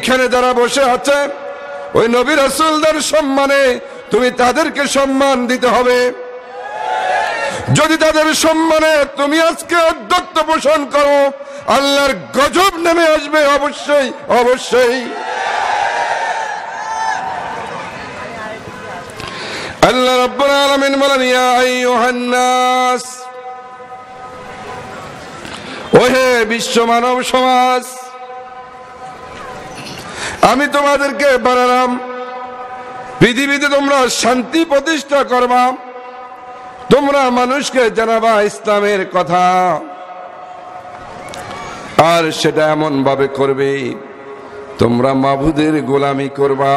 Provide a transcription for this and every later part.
এইখানে যারা বসে আছে ওই নবী রাসূলদের সম্মানে তুমি তাদেরকে সম্মান দিতে হবে। যদি তাদের সম্মানে তুমি আজকে অধ্যত্ব পোষণ করো, আল্লাহর গজব নেমে আসবে অবশ্যই অবশ্যই। আল্লাহ রাব্বুল আলামিন বলেন, ইয়া আইয়ুহান নাস, ওহে বিশ্ব মানব সমাজ, আমি তোমাদেরকে বানালাম পৃথিবীতে তোমরা শান্তি প্রতিষ্ঠা করবা, তোমরা মানুষকে জানাবা ইসলামের কথা, আর সেটা এমন ভাবে করবে তোমরা মাবুদের গোলামি করবা।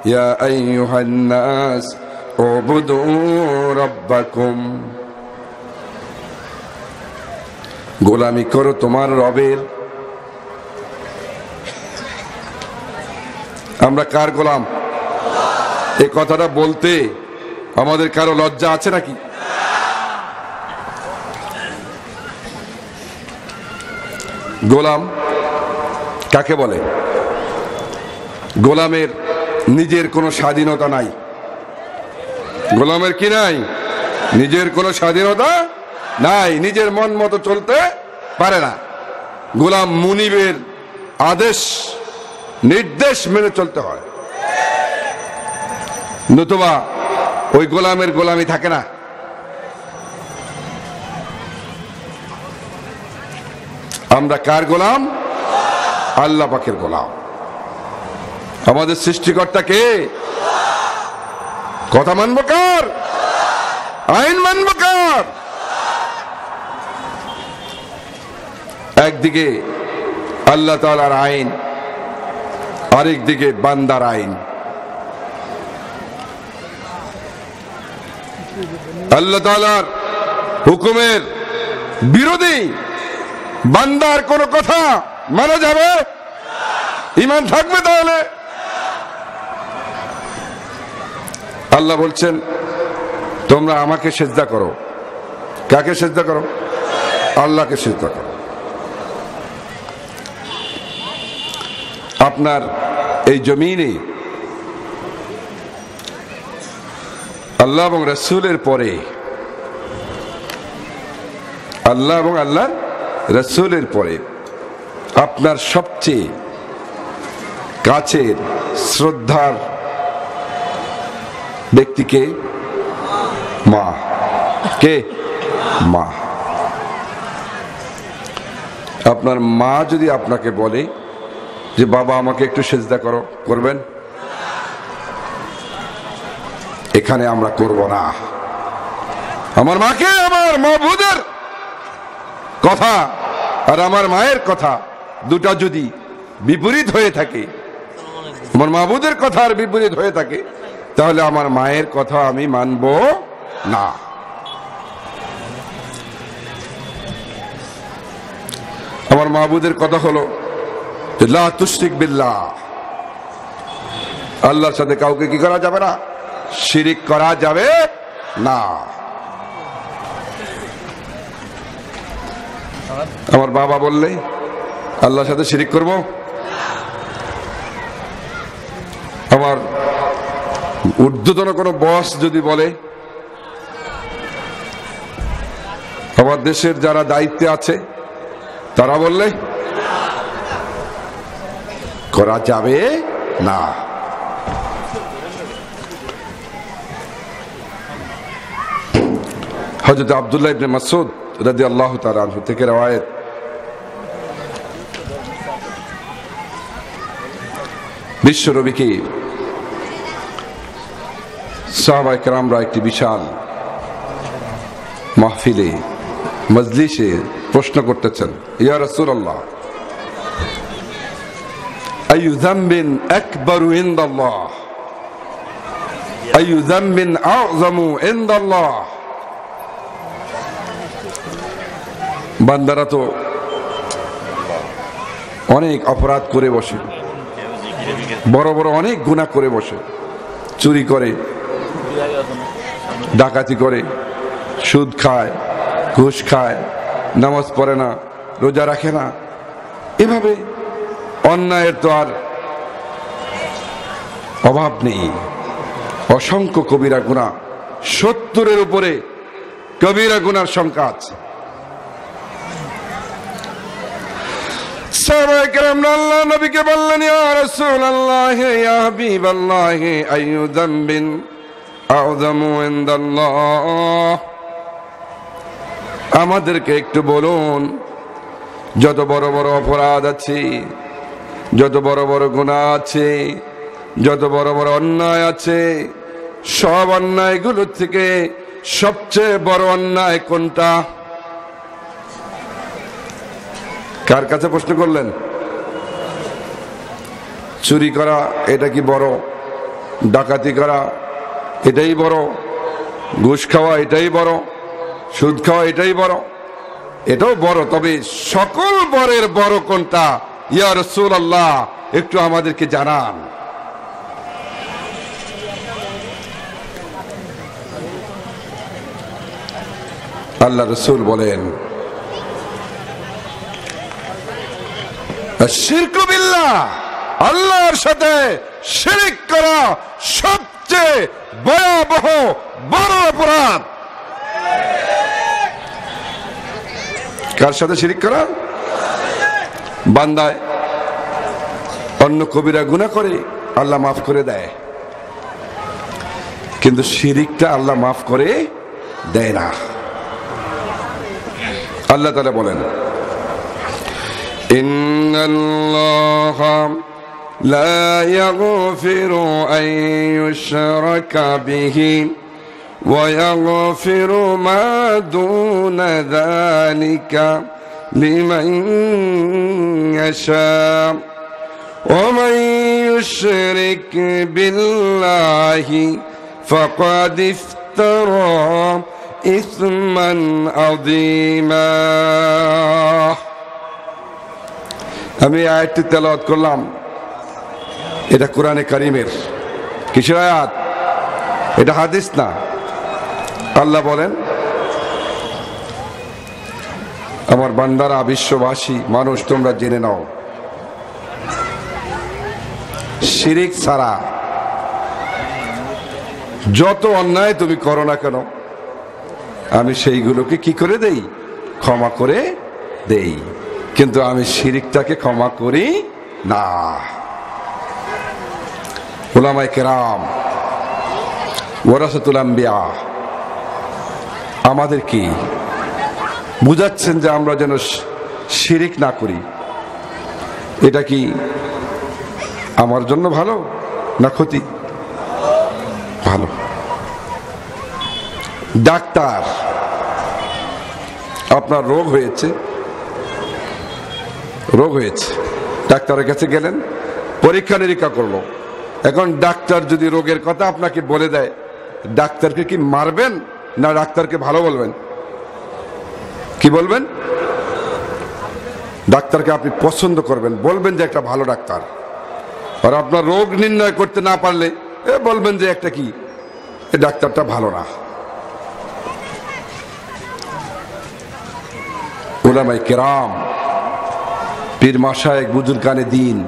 ইয়া আইয়ুহান নাস উবুদু রাব্বাকুম, গোলামি করো তোমার রবের। আমরা কার গোলাম? এই কথাটা বলতে আমাদের কারো লজ্জা আছে নাকি? গোলাম কাকে বলে? গোলামের নিজের কোনো স্বাধীনতা নাই। গোলামের কি নাই? নিজের কোনো স্বাধীনতা নাই, নিজের মন মতো চলতে পারে না। গোলাম মুনিবের আদেশ নির্দেশ মেনে চলতে হয়, নতুবা ওই গোলামের গোলামি থাকে না। আমরা কার গোলাম? আল্লাহ পাকের গোলাম। আমাদের সৃষ্টিকর্তা কে? কথা মানব কার? আইন মানব কার? একদিকে আল্লাহ তাআলার আইন, আরেকদিকে বান্দার আইন। আল্লাহ তাআলার হুকুমের বিরোধী বান্দার কোন কথা মানা যাবে? ঈমান থাকবে তাহলে? আল্লাহ বলছেন তোমরা আমাকে সিজদা করো। কাকে সিজদা করো? আল্লাহকে সিজদা করো। আপনার এই জমিনে আল্লাহ এবং রাসূলের পরে, আল্লাহ এবং আল্লাহর রাসূলের পরে আপনার সবচেয়ে কাছের শ্রদ্ধার ব্যক্তিকে? মা। কে? মা। আপনার মা যদি আপনাকে বলে যে বাবা আমাকে একটু সিজদা করো, করবেন? এখানে আমরা করব না। আমার মাকে, আমার মাবুদের কথা আর আমার মায়ের কথা দুটা যদি বিপরীত হয়ে থাকে, আমার মাবুদের কথা আর বিপরীত হয়ে থাকে, তাহলে আমার মায়ের কথা আমি মানব না। আমার মাবুদের কথা হলো লা তুশরিক বিল্লাহ, আল্লাহর সাথে কাউকে কি করা যাবে না? শিরিক করা যাবে না। আমার বাবা বললে আল্লাহর সাথে শিরিক করব? আমার ঊর্ধ্বতন কোনো বস যদি বলে, আমার দেশের যারা দায়িত্বে আছে তারা বললে করা যাবে না। হযরত আব্দুল্লাহ ইবনে মাসউদ রাদিয়াল্লাহু তাআলা আনহু থেকে রওয়ায়াত, বিশ্বনবীকে সাহাবায়ে কেরামরা একটি বিশাল মাহফিলে, মজলিসে প্রশ্ন করতেছেন, ইয়া রাসূলুল্লাহ আইয়ু যামবিন আকবারু ইনদাল্লাহ, আইয়ু যামবিন আযযামু ইনদাল্লাহ। বান্দারা তো অনেক অপরাধ করে বসে, বড় বড় অনেক গুনাহ করে বসে, চুরি করে, ডাকাতি করে, সুদ খায়, ঘুষ খায়, নামাজ পড়ে না, রোজা রাখে না। এভাবে অন্যায়ের তো আর অভাব নেই, অসংখ্য কবিরা গুনাহ, 70-এর উপরে কবিরা গুনার সংখ্যা আছে। সাহাবায়ে কেরাম আল্লাহ নবীকে বললেন, ইয়া রাসূলুল্লাহ ইয়া হাবিবাল্লাহ আইয়ু যামবিন আযমু ইনদাল্লাহ, আমাদেরকে একটু বলুন যত বড় বড় অপরাধ আছে, যত বড় বড় গুনাহ আছে, যত বড় বড় অন্যায় আছে, সব অন্যায়গুলো থেকে সবচেয়ে বড় অন্যায় কোনটা? কার কাছে প্রশ্ন করলেন? চুরি করা এটা কি বড়? ডাকাতি করা এটাই বড়? ঘুষ খাওয়া এটাই বড়? সুদ খাওয়া এটাই বড়? এটাও বড়, তবে সকল বড়ের বড় কোনটা ইয়া রাসূলুল্লাহ একটু আমাদেরকে জানান। আল্লাহ রাসূল বলেন, শিরক বিল্লাহ, আল্লাহর সাথে শিরক করা সবচেয়ে ভয়াবহ বড় অপরাধ। কার সাথে শিরক করা? বান্দায় অন্য কবিরা গুনাহ করে আল্লাহ মাফ করে দেয়, কিন্তু শিরকটা আল্লাহ মাফ করে দেয় না। আল্লাহ তাআলা বলেন, ইন্নাল্লাহা লা ইয়াগফিরু আন ইউশরাকা বিহি ওয়া ইয়াগফিরু মা দুনা যালিকা লিমান ইয়াশা ওয়া মান ইউশরিক বিল্লাহি ফাকাদ ইফতারা ইসমান আযীমা। আমি আয়াতটি তেলাওয়াত করলাম, এটা কোরআনে কারীমের কিসের আয়াত? এটা হাদিস না। আল্লাহ বলেন, আমার বান্দারা, বিশ্ববাসী মানুষ, তোমরা জেনে নাও, শিরক ছাড়া যত অন্যায় তুমি করো না কেন, আমি সেইগুলোকে কি করে দেই? ক্ষমা করে দেই, কিন্তু আমি শিরকটাকে ক্ষমা করি না। উলামায়ে কেরাম ওয়ারাসাতুল আম্বিয়া আমাদের কি বুঝাচ্ছেন যে আমরা যেন শিরক না করি। এটা কি আমার জন্য ভালো না ক্ষতি? ভালো। ডাক্তার, আপনার রোগ হয়েছে, ডাক্তারের কাছে গেলেন, পরীক্ষা নিরীক্ষা করলো। এখন ডাক্তার যদি রোগের কথা আপনাকে বলে দেয়, ডাক্তারকে কি মারবেন না ডাক্তারকে ভালো বলবেন? কি বলবেন? ডাক্তারকে আপনি পছন্দ করবেন, বলবেন যে একটা ভালো ডাক্তার। আর আপনার রোগ নির্ণয় করতে না পারলে বলবেন যে একটা কি, এই ডাক্তারটা ভালো না। উলামায়ে কেরাম, পীর মাশায়েখ, বুজুর্গানে দ্বীন,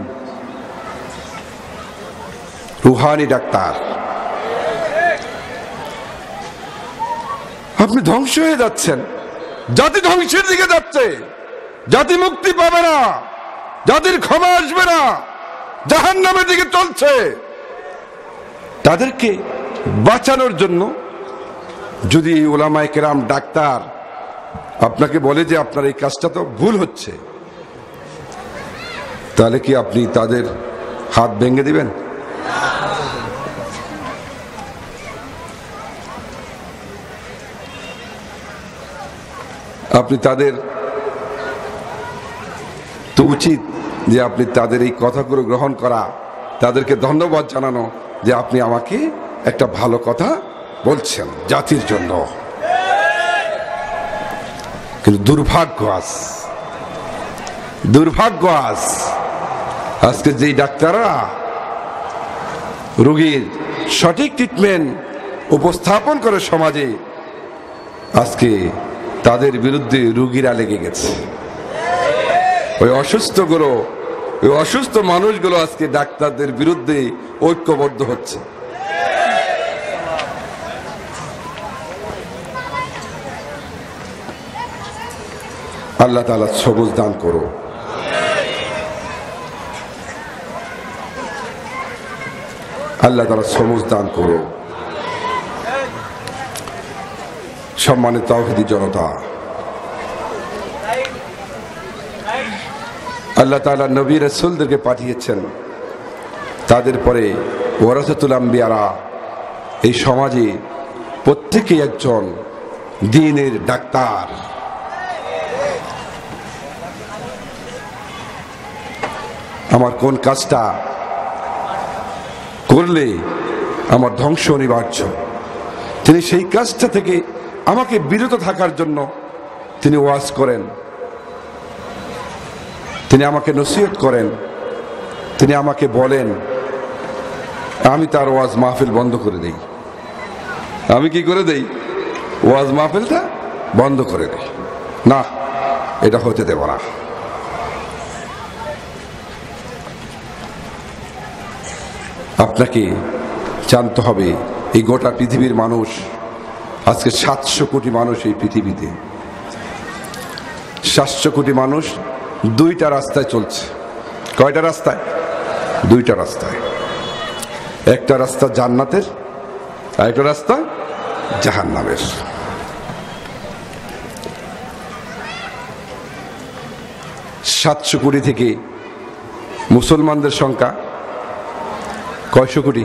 রুহানি ডাক্তার, আপনি ধ্বংস হয়ে যাচ্ছেন, জাতি ধ্বংসের দিকে যাচ্ছে, জাতি মুক্তি পাবে না, জাতির ক্ষমা আসবে না, জাহান্নামের দিকে চলছে। তাদেরকে বাঁচানোর জন্য যদি উলামায়ে কেরাম ডাক্তার আপনাকে বলে যে আপনার এই কাজটা তো ভুল হচ্ছে, তাহলে কি আপনি তাদের হাত ভেঙে দিবেন? আপনি তাদের তো উচিত যে আপনি তাদের এই কথাগুলো গ্রহণ করা, তাদেরকে ধন্যবাদ জানানো যে আপনি আমাকে একটা ভালো কথা বলছেন জাতির জন্য। কিন্তু দুর্ভাগ্য আজকে যেই ডাক্তাররা রোগীর সঠিক ট্রিটমেন্ট উপস্থাপন করে সমাজে, আজকে তাদের বিরুদ্ধে রোগীরা লেগে গেছে। ওই অসুস্থগুলো ওই অসুস্থ মানুষগুলো আজকে ডাক্তারদের বিরুদ্ধে ঐক্যবদ্ধ হচ্ছে। আল্লাহ তাআলা সবুজ দান করো। আল্লাহ তাআলা সবুজ দান করো। সম্মানিত তাওহীদি জনতা, আল্লাহ তাআলা নবী রাসূলদেরকে পাঠিয়েছেন, তাদের পরে ওয়ারাসাতুল আম্বিয়ারা এই সমাজে প্রত্যেকেই একজন দ্বীনের ডাক্তার। আমার কোন কাজটা করলে আমার ধ্বংস অনিবার্য, তিনি সেই কাজটা থেকে আমাকে বিরত থাকার জন্য তিনি ওয়াজ করেন, তিনি আমাকে নসিহত করেন, তিনি আমাকে বলেন, আমি তার ওয়াজ মাহফিল বন্ধ করে দেই। আমি কি করে দেই? ওয়াজ মাহফিলটা বন্ধ করে দেই। না, এটা হতে দেব না। আপনাকে জানতে হবে, এই গোটা পৃথিবীর মানুষ, আজকে 700 কোটি মানুষ এই পৃথিবীতে, 700 কোটি মানুষ দুইটা রাস্তায় চলছে। কয়টা রাস্তায়? দুইটা রাস্তায়। একটা রাস্তা জান্নাতের, আর একটা রাস্তা জাহান্নামের। সাতশো কোটি থেকে মুসলমানদের সংখ্যা কয়শো কোটি?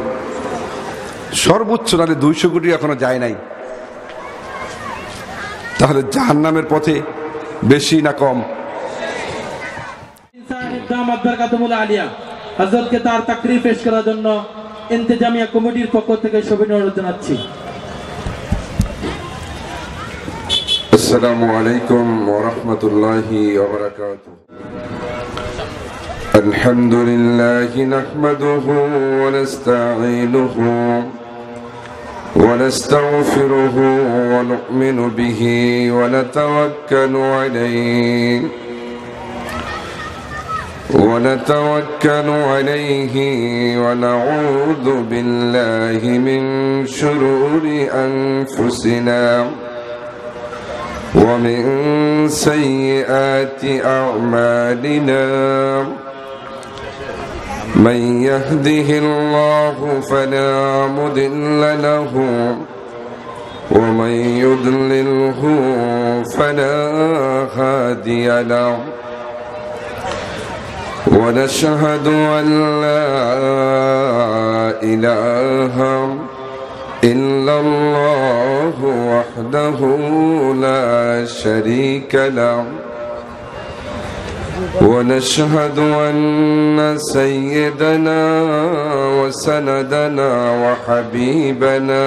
সর্বোচ্চ নাহলে 200 কোটি এখনো যায় নাই। তাহলে জাহান্নামের পথে বেশি না কম? হযরতকে তার তাকরীর পেশ করার জন্য ইন্তেজামিয়া কমিটির পক্ষ থেকে সবিনয় অনুরোধ জানাচ্ছি। আসসালামু আলাইকুম ওয়া রাহমাতুল্লাহি ওয়া বারাকাতুহু। আলহামদুলিল্লাহি নাহমাদুহু ওয়া নাস্তাঈনুহু ওয়া নাস্তাগফিরুহু ওয়া নু'মিনু বিহি ওয়া নাতাওয়াক্কালু আলাইহি ونتوكل عليه ونعوذ بالله من شرور أنفسنا ومن سيئات أعمالنا من يهده الله فلا مضل له ومن يضلله فلا هادي له ونشهد أن لا إله إلا الله وحده لا شريك له ونشهد أن سيدنا وسندنا وحبيبنا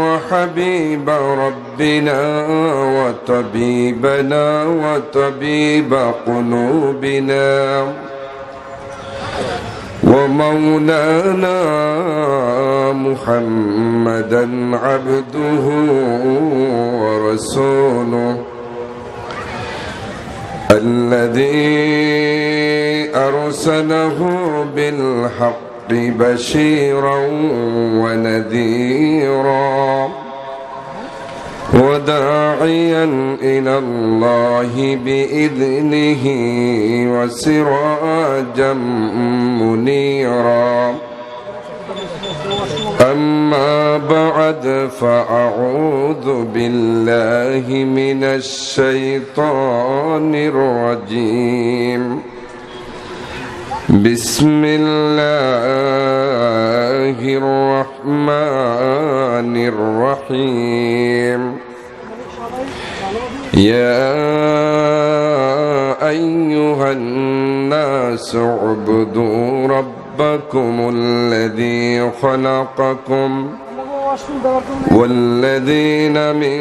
وحبيب ربنا وطبيبنا وطبيب قلوبنا ومولانا محمدا عبده ورسوله الذي أرسله بالحق بشيرا ونذيرا وداعيا إلى الله بإذنه وسراجا منيرا أما بعد فأعوذ بالله من الشيطان الرجيم بسم الله الرحمن الرحيم يا أيها الناس اعبدوا ربكم الذي خلقكم والذين من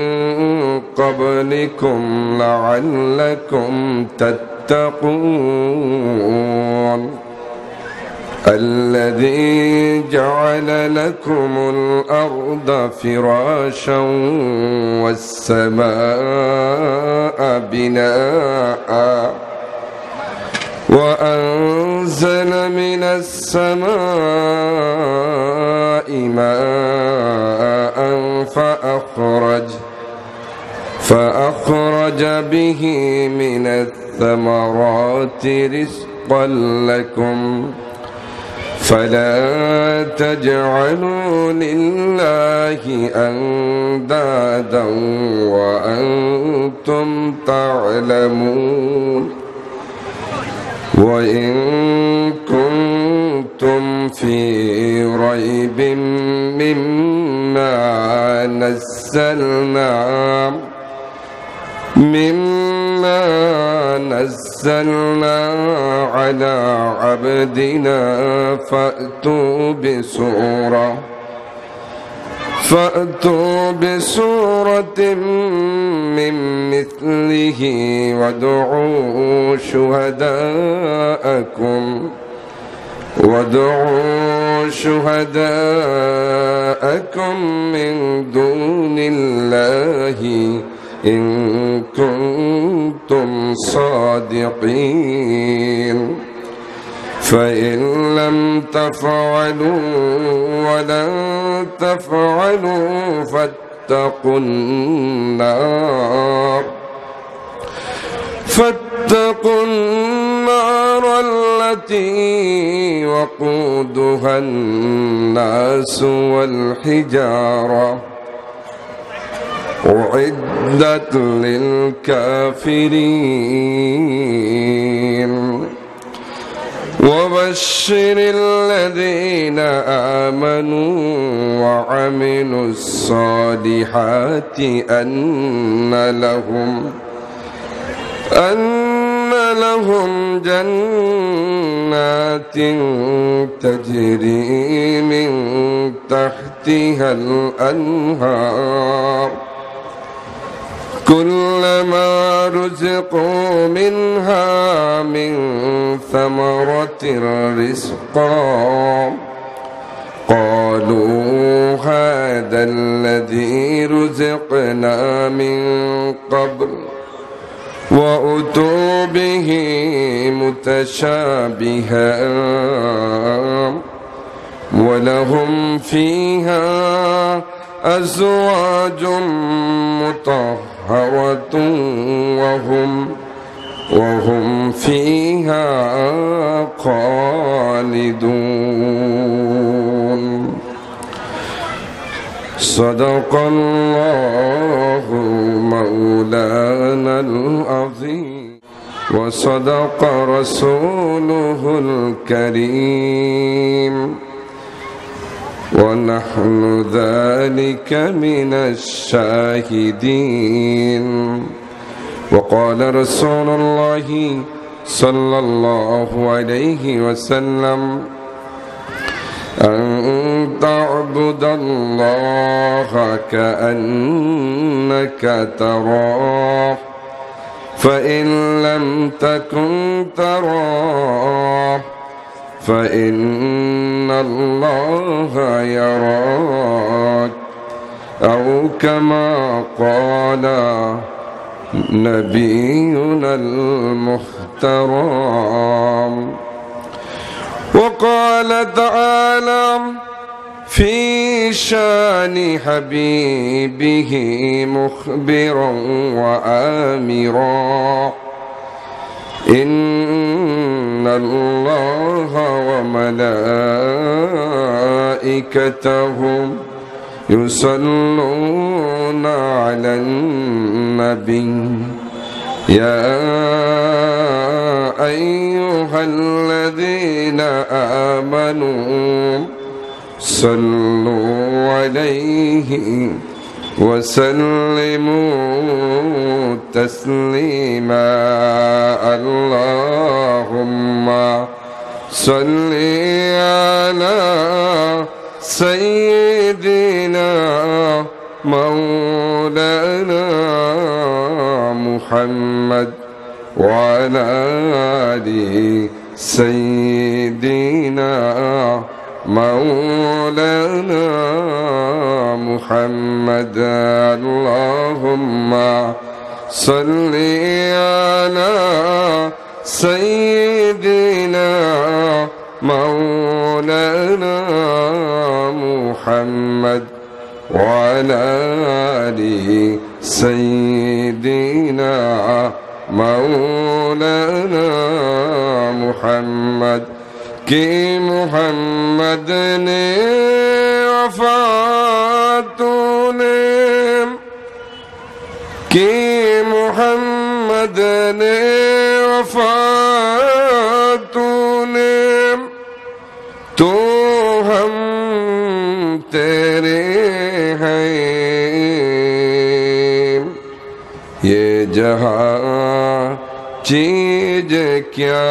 قبلكم لعلكم تتقون الذي جعل لكم الأرض فراشا والسماء بناء وأنزل من السماء ماء فأخرج به من الثمرات رزقا لكم فلا تجعلوا لله أندادا وأنتم تعلمون وإن كنتم في ريب مما نزلنا على عبدنا فأتوا بسورة من مثله وادعوا شهداءكم من دون الله إن كنتم صادقين فإن لم تفعلوا ولن تفعلوا فاتقوا النار التي وقودها الناس والحجارة أعدت للكافرين وبشر الذين آمنوا وعملوا الصالحات أن لهم جنات تجري من تحتها الأنهار كلما رزقوا منها من ثمرة رزقا قالوا هذا الذي رزقنا من قبل وأتوا به متشابها ولهم فيها أزواج مطهرة وهم فيها خالدون صدق الله مولانا العظيم وصدق رسوله الكريم ونحن ذلك من الشاهدين وقال رسول الله صلى الله عليه وسلم أن تعبد الله كأنك تراه فإن لم تكن تراه فإن الله يراك أو كما قال نبينا المحترم وقال تعالى في شان حبيبه مخبرا وآمرا إن الله وملائكته يصلون على النبي يا أيها الذين آمنوا صلوا عليه وسلموا تسليما اللهم صل على سيدنا مولانا محمد وعلى آل سيدنا مولانا محمد اللهم صل على سيدنا مولانا محمد وعلى آل سيدنا مولانا محمد कि मोहम्मद ने वफात तूने कि मोहम्मद ने वफात तूने तो हम तेरे हैं ये जहां चीज क्या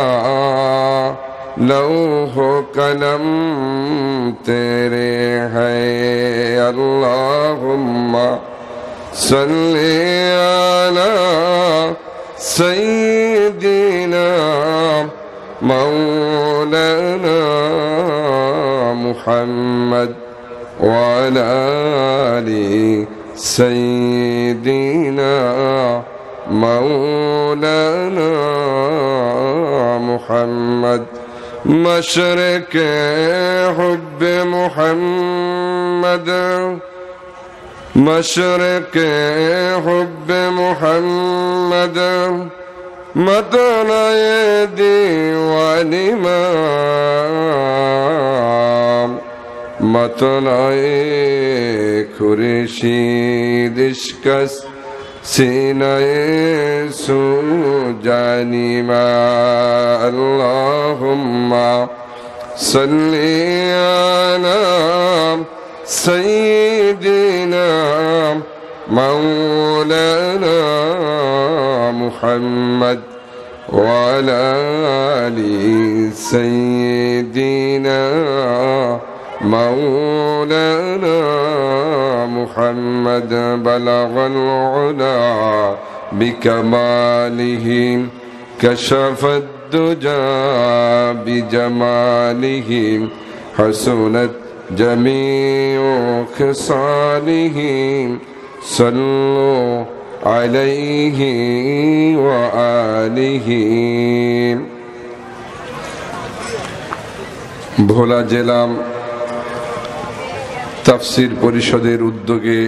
लौहो कलम तेरे हैं अल्लाहुम्मा सल्ली अला सय्यिदिना मौलाना मुहम्मद व अला आलि सय्यिदिना मौलाना मुहम्मद मशरक़ हुब्ब मुहम्मद मशरक़ हुब्ब मुहम्मद मतलाए दीवानी मतलाए खुर्शीद इश्क़स सीनाए सुजानी मा अल्लाहुम्मा सल्ली अला सय्यिदिना मौलाना मुहम्मद व अला आलि सय्यिदिना मौलाना मुहम्मद बलगल उला बिकमालिहि कशफद दुजा बिजमालिहि हसनत जमीउ खिसालिहि सल्लु अलैहि व आलिहि। ভোলা জেলা তাফসীর পরিষদের উদ্যোগে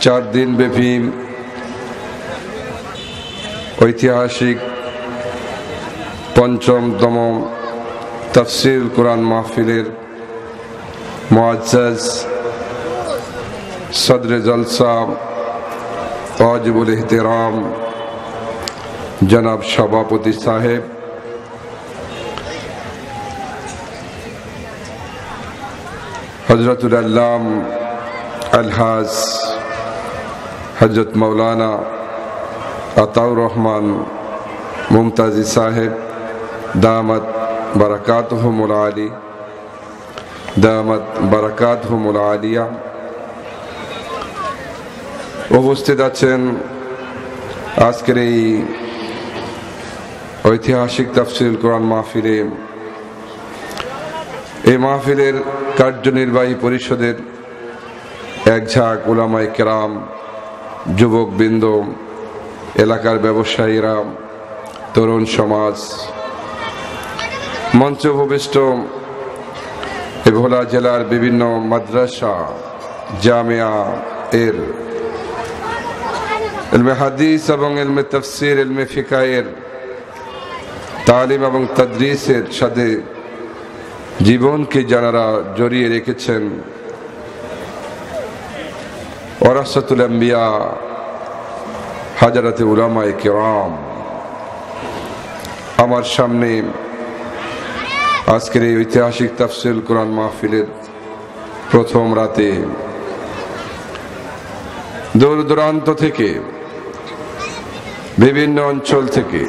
4 দিন ব্যাপী ঐতিহাসিক পঞ্চমতম তাফসীর কুরআন মাহফিলের মুআজ্জাজ সদরে জলসা ওয়াজিবুল ইহতিরাম জনাব সভাপতি সাহেব, हजरतुल अल्लाम अलहाज हजरत मौलाना अताउर रहमान मुमताजी साहेब दामत बरकातुहुमुल आली दामत बरकातुहुमुल आलिया উপস্থিত আছেন আজকের এই ঐতিহাসিক তাফসীরুল কোরআন মাহফিলে। এই মাহফিলের কার্যনির্বাহী পরিষদের এক ঝাঁক উলামায়ে কেরাম, যুবকবৃন্দ, এলাকার ব্যবসায়ীরা, তরুণ সমাজ, মঞ্চে উপবিষ্ট ভোলা জেলার বিভিন্ন মাদ্রাসা জামিয়া এর ইলমে হাদিস এবং ইলমে তাফসীর, ইলমে ফিকহের তালিম এবং তাদরিসের সাথে জীবনকে যারা জড়িয়ে রেখেছেন, ওয়ারাসাতুল আম্বিয়া হাজারাতে উলামায়ে কেরাম, আমার সামনে আজকের এই ঐতিহাসিক তাফসীরুল কোরআন মাহফিলের প্রথম রাতে দূর দূরান্ত থেকে, বিভিন্ন অঞ্চল থেকে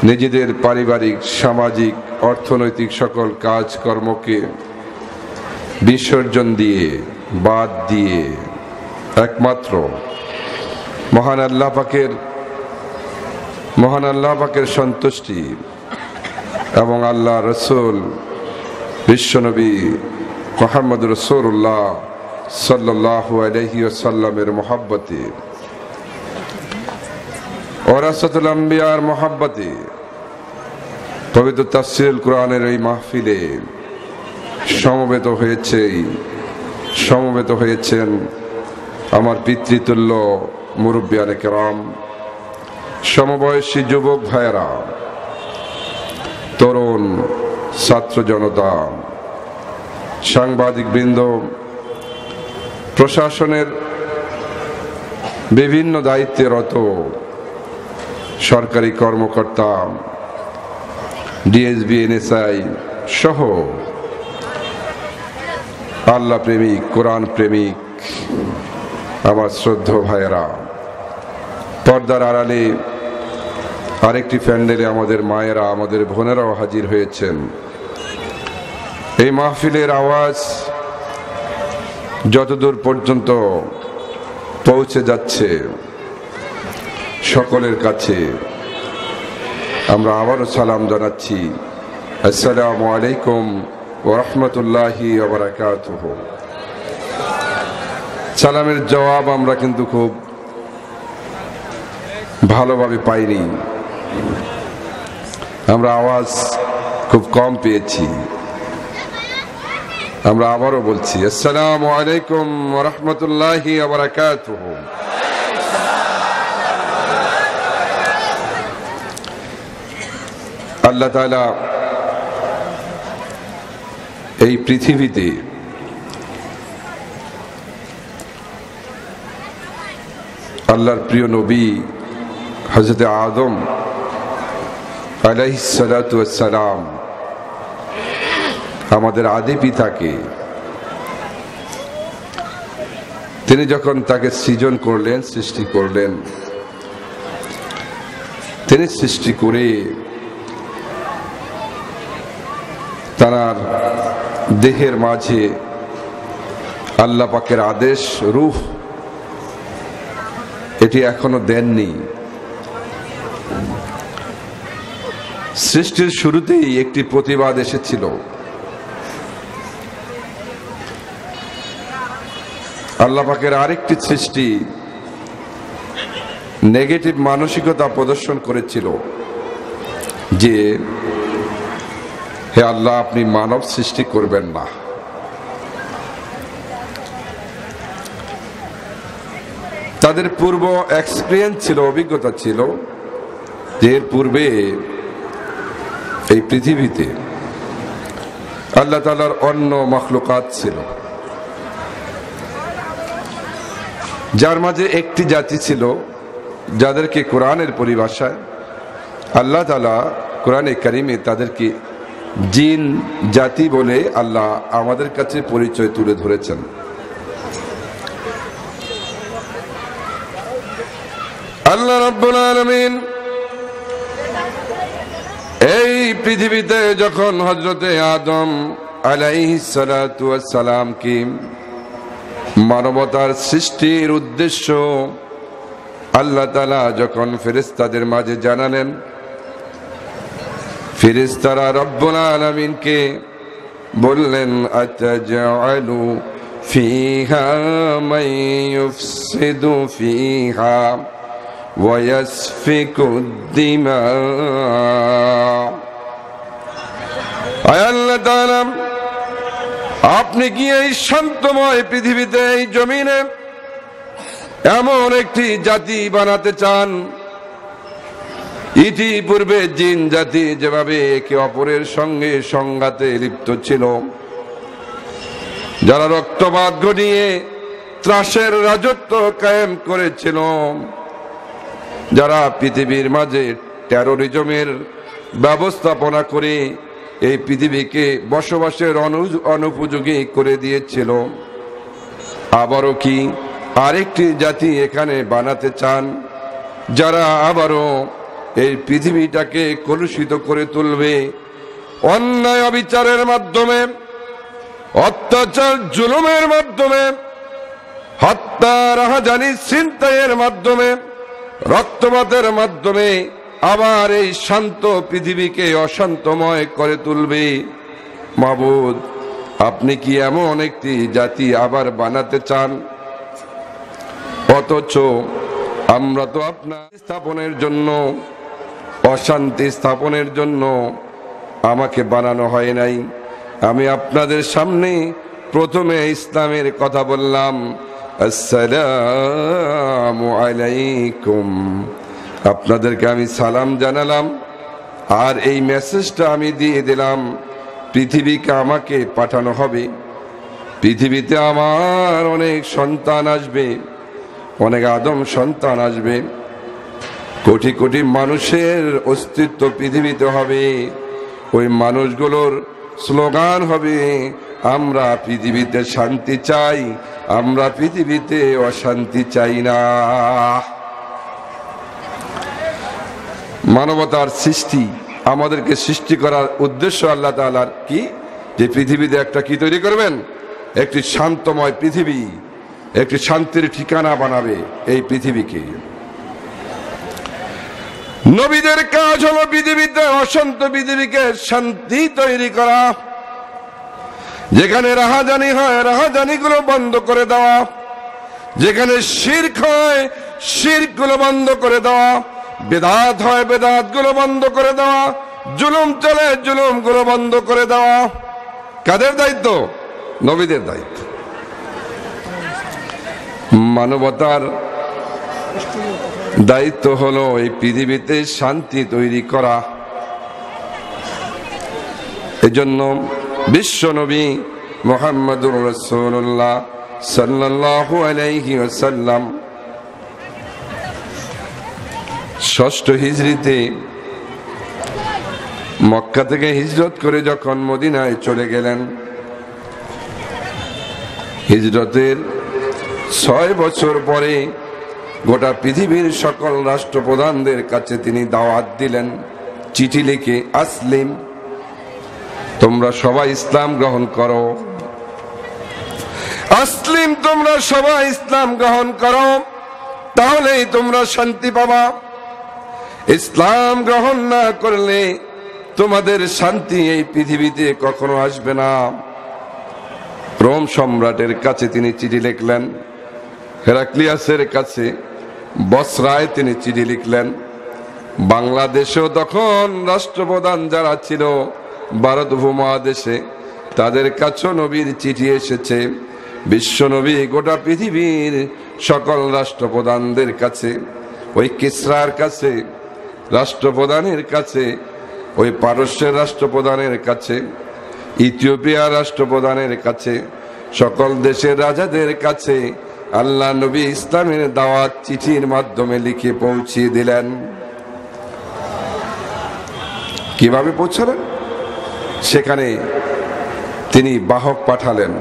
নিজেদের পারিবারিক, সামাজিক, অর্থনৈতিক সকল কাজকর্মকে বিসর্জন দিয়ে, বাদ দিয়ে একমাত্র মহান আল্লাহ পাকের সন্তুষ্টি এবং আল্লাহ রসুল বিশ্বনবী মুহাম্মদ রাসূলুল্লাহ সাল্লাল্লাহু আলাইহি ওয়াসাল্লামের মহব্বতে, ওয়ারাসাতুল আম্বিয়ার মহব্বতে পবিত্র তাফসীরুল কোরআনের এই মাহফিলে সমবেত হয়েছেন আমার পিতৃতুল্য মুরব্বিয়ানে কেরাম, সমবয়সী যুবক ভাইয়েরা, তরুণ ছাত্র জনতা, সাংবাদিক বৃন্দ, প্রশাসনের বিভিন্ন দায়িত্বে রত সরকারি কর্মকর্তা, ডিএসবি, এনএসআই সহ আল্লাহ প্রেমিক, কোরআন প্রেমিক আমার শ্রদ্ধেয় ভাইয়েরা, পর্দার আড়ালে আরেকটি প্যান্ডেলে আমাদের মায়েরা, আমাদের বোনেরাও হাজির হয়েছেন। এই মাহফিলের আওয়াজ যতদূর পর্যন্ত পৌঁছে যাচ্ছে সকলের কাছে আমরা আবারও সালাম জানাচ্ছি, আসসালামু আলাইকুম ওয়া রাহমাতুল্লাহি ওয়া বারাকাতুহু। সালামের জবাব আমরা কিন্তু খুব ভালোভাবে পাইনি, আমরা আওয়াজ খুব কম পেয়েছি। আমরা আবারও বলছি, আসসালামু আলাইকুম ওয়া রাহমাতুল্লাহি ওয়া বারাকাতুহু। আল্লাহ তাআলা এই পৃথিবীতে আল্লাহর প্রিয় নবী হযরত আদম আলাইহিস সালাতু ওয়াস সালাম, আমাদের আদি পিতাকে তিনি যখন তাকে সৃজন করলেন, সৃষ্টি করলেন, তিনি সৃষ্টি করে তার দেহের মাঝে আল্লাহ পাকের আদেশ রূহ এটি এখনো দেননি। সৃষ্টির শুরুতেই একটি প্রতিবাদ এসেছিল। আল্লাহ পাকের আরেকটি সৃষ্টি নেগেটিভ মানসিকতা প্রদর্শন করেছিল যে হে আল্লাহ, আপনি মানব সৃষ্টি করবেন না। তাদের পূর্ব এক্সপিরিয়েন্স ছিল, অভিজ্ঞতা ছিল যে এর পূর্বে এই পৃথিবীতে আল্লাহ তাআলার অন্য মাখলুকাত ছিল, যার মাঝে একটি জাতি ছিল যাদেরকে কোরআনের পরিভাষায় আল্লাহ তাআলা কোরআনে কারিমে তাদেরকে জিন জাতি বলে আল্লাহ আমাদের কাছে পরিচয় তুলে ধরেছেন। আল্লাহ রাব্বুল আলামিন এই পৃথিবীতে যখন হযরতে আদম আলাইহিস সালাতু ওয়াস সালামকে মানবতার সৃষ্টির উদ্দেশ্য আল্লাহ তাআলা যখন ফেরেশতাদের মাঝে জানালেন, ফেরেশতারা রব্বুল আলামিনকে বললেন, আতাজআলু ফিহা মান ইউফসিদু ফিহা ওয়া ইয়াসফিকুদ দিমা। আয় আল্লাহ তাআলা, আপনি কি এই শান্তময় পৃথিবীতে, এই জমিনে এমন একটি জাতি বানাতে চান, ইতিপূর্বে জিন জাতি যেভাবে একে অপরের সঙ্গে সংঘাতে লিপ্ত ছিল, যারা রক্তপাত ঘটিয়ে ত্রাসের রাজত্ব কায়েম করেছিল, যারা পৃথিবীর মাঝে টেরোরিজমের ব্যবস্থাপনা করে এই পৃথিবীকে বসবাসের অনুপযোগী করে দিয়েছিল, আবারও কি আরেকটি জাতি এখানে বানাতে চান, যারা আবারও এই পৃথিবীটাকে কলুষিত করে তুলবে, অন্যায় অবিচারের মাধ্যমে, অত্যাচার জুলুমের মাধ্যমে, হত্যা রাহাজানি ছিনতাইয়ের মাধ্যমে, রক্তপাতের মাধ্যমে আবার এই শান্ত পৃথিবীকে অশান্তময় করে তুলবে। মাবুদ, আপনি কি এমন একটি জাতি আবার বানাতে চান? অথচ আমরা তো আপনার স্থাপনের জন্য, অশান্তি স্থাপনের জন্য আমাকে বানানো হয় নাই। আমি আপনাদের সামনে প্রথমে ইসলামের কথা বললাম, আসসালামু আলাইকুম, আপনাদেরকে আমি সালাম জানালাম। আর এই মেসেজটা আমি দিয়ে দিলাম, পৃথিবীকে আমাকে পাঠানো হবে, পৃথিবীতে আমার অনেক সন্তান আসবে, অনেক আদম সন্তান আসবে, কোটি কোটি মানুষের অস্তিত্ব পৃথিবীতে হবে। ওই মানুষগুলোর স্লোগান হবে, আমরা পৃথিবীতে শান্তি চাই, আমরা পৃথিবীতে অশান্তি চাই না। মানবতার সৃষ্টি, আমাদেরকে সৃষ্টি করার উদ্দেশ্য আল্লাহ তাআলার কি, যে পৃথিবীতে একটা কি তৈরি করবেন, একটি শান্তময় পৃথিবী, একটি শান্তির ঠিকানা বানাবে এই পৃথিবীকে। নবীদের কাজ হলো পৃথিবীতে অশান্ত পৃথিবীকে শান্তি তৈরি করা। যেখানে রাহাজানি হয় রাহাজানিগুলো বন্ধ করে দেওয়া, যেখানে শিরক হয় শিরকগুলো বন্ধ করে দেওয়া, বেদাত হয় বেদাতগুলো বন্ধ করে দেওয়া, জুলুম চলে জুলুমগুলো বন্ধ করে দেওয়া। কাদের দায়িত্ব? নবীদের দায়িত্ব। মানবতার দায়িত্ব হলো এই পৃথিবীতে শান্তি তৈরি করা। এজন্য বিশ্ব নবী মুহাম্মদুর রাসূলুল্লাহ সাল্লাল্লাহু আলাইহি ওয়াসাল্লাম ৬ষ্ঠ হিজরিতে মক্কা থেকে হিজরত করে যখন মদিনায় চলে গেলেন, হিজরতের ৬ বছর পরে গোটা পৃথিবীর সকল রাষ্ট্রপ্রধানদের কাছে তিনি দাওয়াত দিলেন, চিঠি লিখে, আসলিম, তোমরা সবাই ইসলাম গ্রহণ করো, আসলিম, তোমরা সবাই ইসলাম গ্রহণ করো, তাহলেই তোমরা শান্তি পাবা। ইসলাম গ্রহণ না করলে তোমাদের শান্তি এই পৃথিবীতে কখনো আসবে না। রোম সম্রাটের কাছে তিনি চিঠি লিখলেন, হেরাক্লিয়াসের কাছে বসরায় তিনি চিঠি লিখলেন। বাংলাদেশেও তখন রাষ্ট্রপ্রধান যারা ছিল ভারত উপমহাদেশে, তাদের কাছেও নবীর চিঠি এসেছে। বিশ্ব নবী গোটা পৃথিবীর সকল রাষ্ট্রপ্রধানদের কাছে, ওই কিসরার কাছে রাষ্ট্রপ্রধানের কাছে, ওই পারস্যের রাষ্ট্রপ্রধানের কাছে, ইথিওপিয়ার রাষ্ট্রপ্রধানের কাছে, সকল দেশের রাজাদের কাছে আল্লাহ নবী ইসলামের দাওয়াত চিঠির মাধ্যমে লিখে পৌঁছিয়ে দিলেন। কিভাবে পৌঁছালেন? সেখানে তিনি বাহক পাঠালেন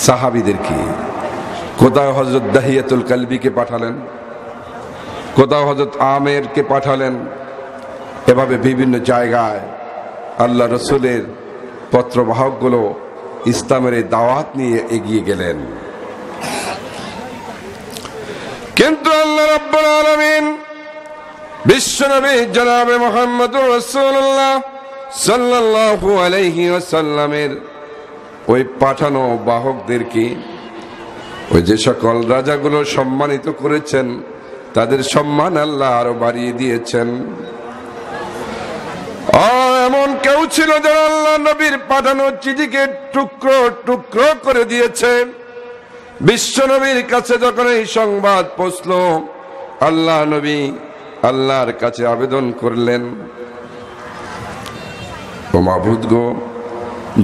সাহাবীদেরকে, কোথাও হযরত দাহিয়াতুল কালবিকে পাঠালেন, কোথাও হযরত আমেরকে পাঠালেন। এভাবে বিভিন্ন জায়গায় আল্লাহ রসুলের পত্রবাহকগুলো ইসলামের এই দাওয়াত নিয়ে এগিয়ে গেলেন। কিন্তু আল্লাহ রাব্বুল আলামিন বিশ্বনবী জনাবে মুহাম্মদুর রাসূলুল্লাহ সাল্লাল্লাহু আলাইহি ওয়াসাল্লামের ওই পাঠানো বাহকদেরকে, ওই যে সকল রাজাগুলো সম্মানিত করেছেন, তাদের সম্মান আল্লাহ আরো বাড়িয়ে দিয়েছেন। এমন কেউ ছিল যারা আল্লাহ নবীর পাঠানো চিঠিকে টুকরো টুকরো করে দিয়েছে। বিশ্ব নবীর কাছে যখন এই সংবাদ পৌঁছলো, আল্লাহ নবী আল্লাহর কাছে আবেদন করলেন, ও মাবুদ গো,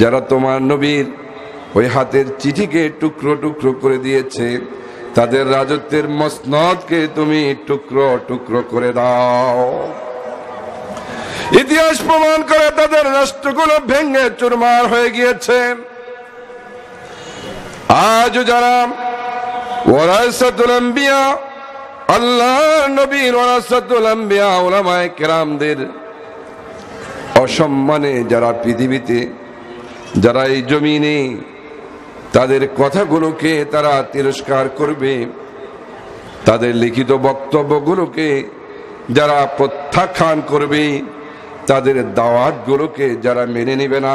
যারা তোমার নবীর ওই হাতের চিঠিকে টুকরো টুকরো করে দিয়েছে, তাদের রাজত্বের মসনদকে তুমি টুকরো টুকরো করে দাও। ইতিহাস প্রমাণ করে তাদের রাষ্ট্রগুলো ভেঙে চুরমার হয়ে গিয়েছে। আজ যারা ওয়ারাসাতুল আম্বিয়া, আল্লাহ নবীর ওয়ারাসাতুল আম্বিয়া উলামায়ে কেরামদের অসম্মানে যারা পৃথিবীতে, যারা এই জমিনে তাদের কথাগুলোকে তারা তিরস্কার করবে, তাদের লিখিত বক্তব্যগুলোকে যারা প্রত্যাখ্যান করবে, তাদের দাওয়াতগুলোকে যারা মেনে নেবে না,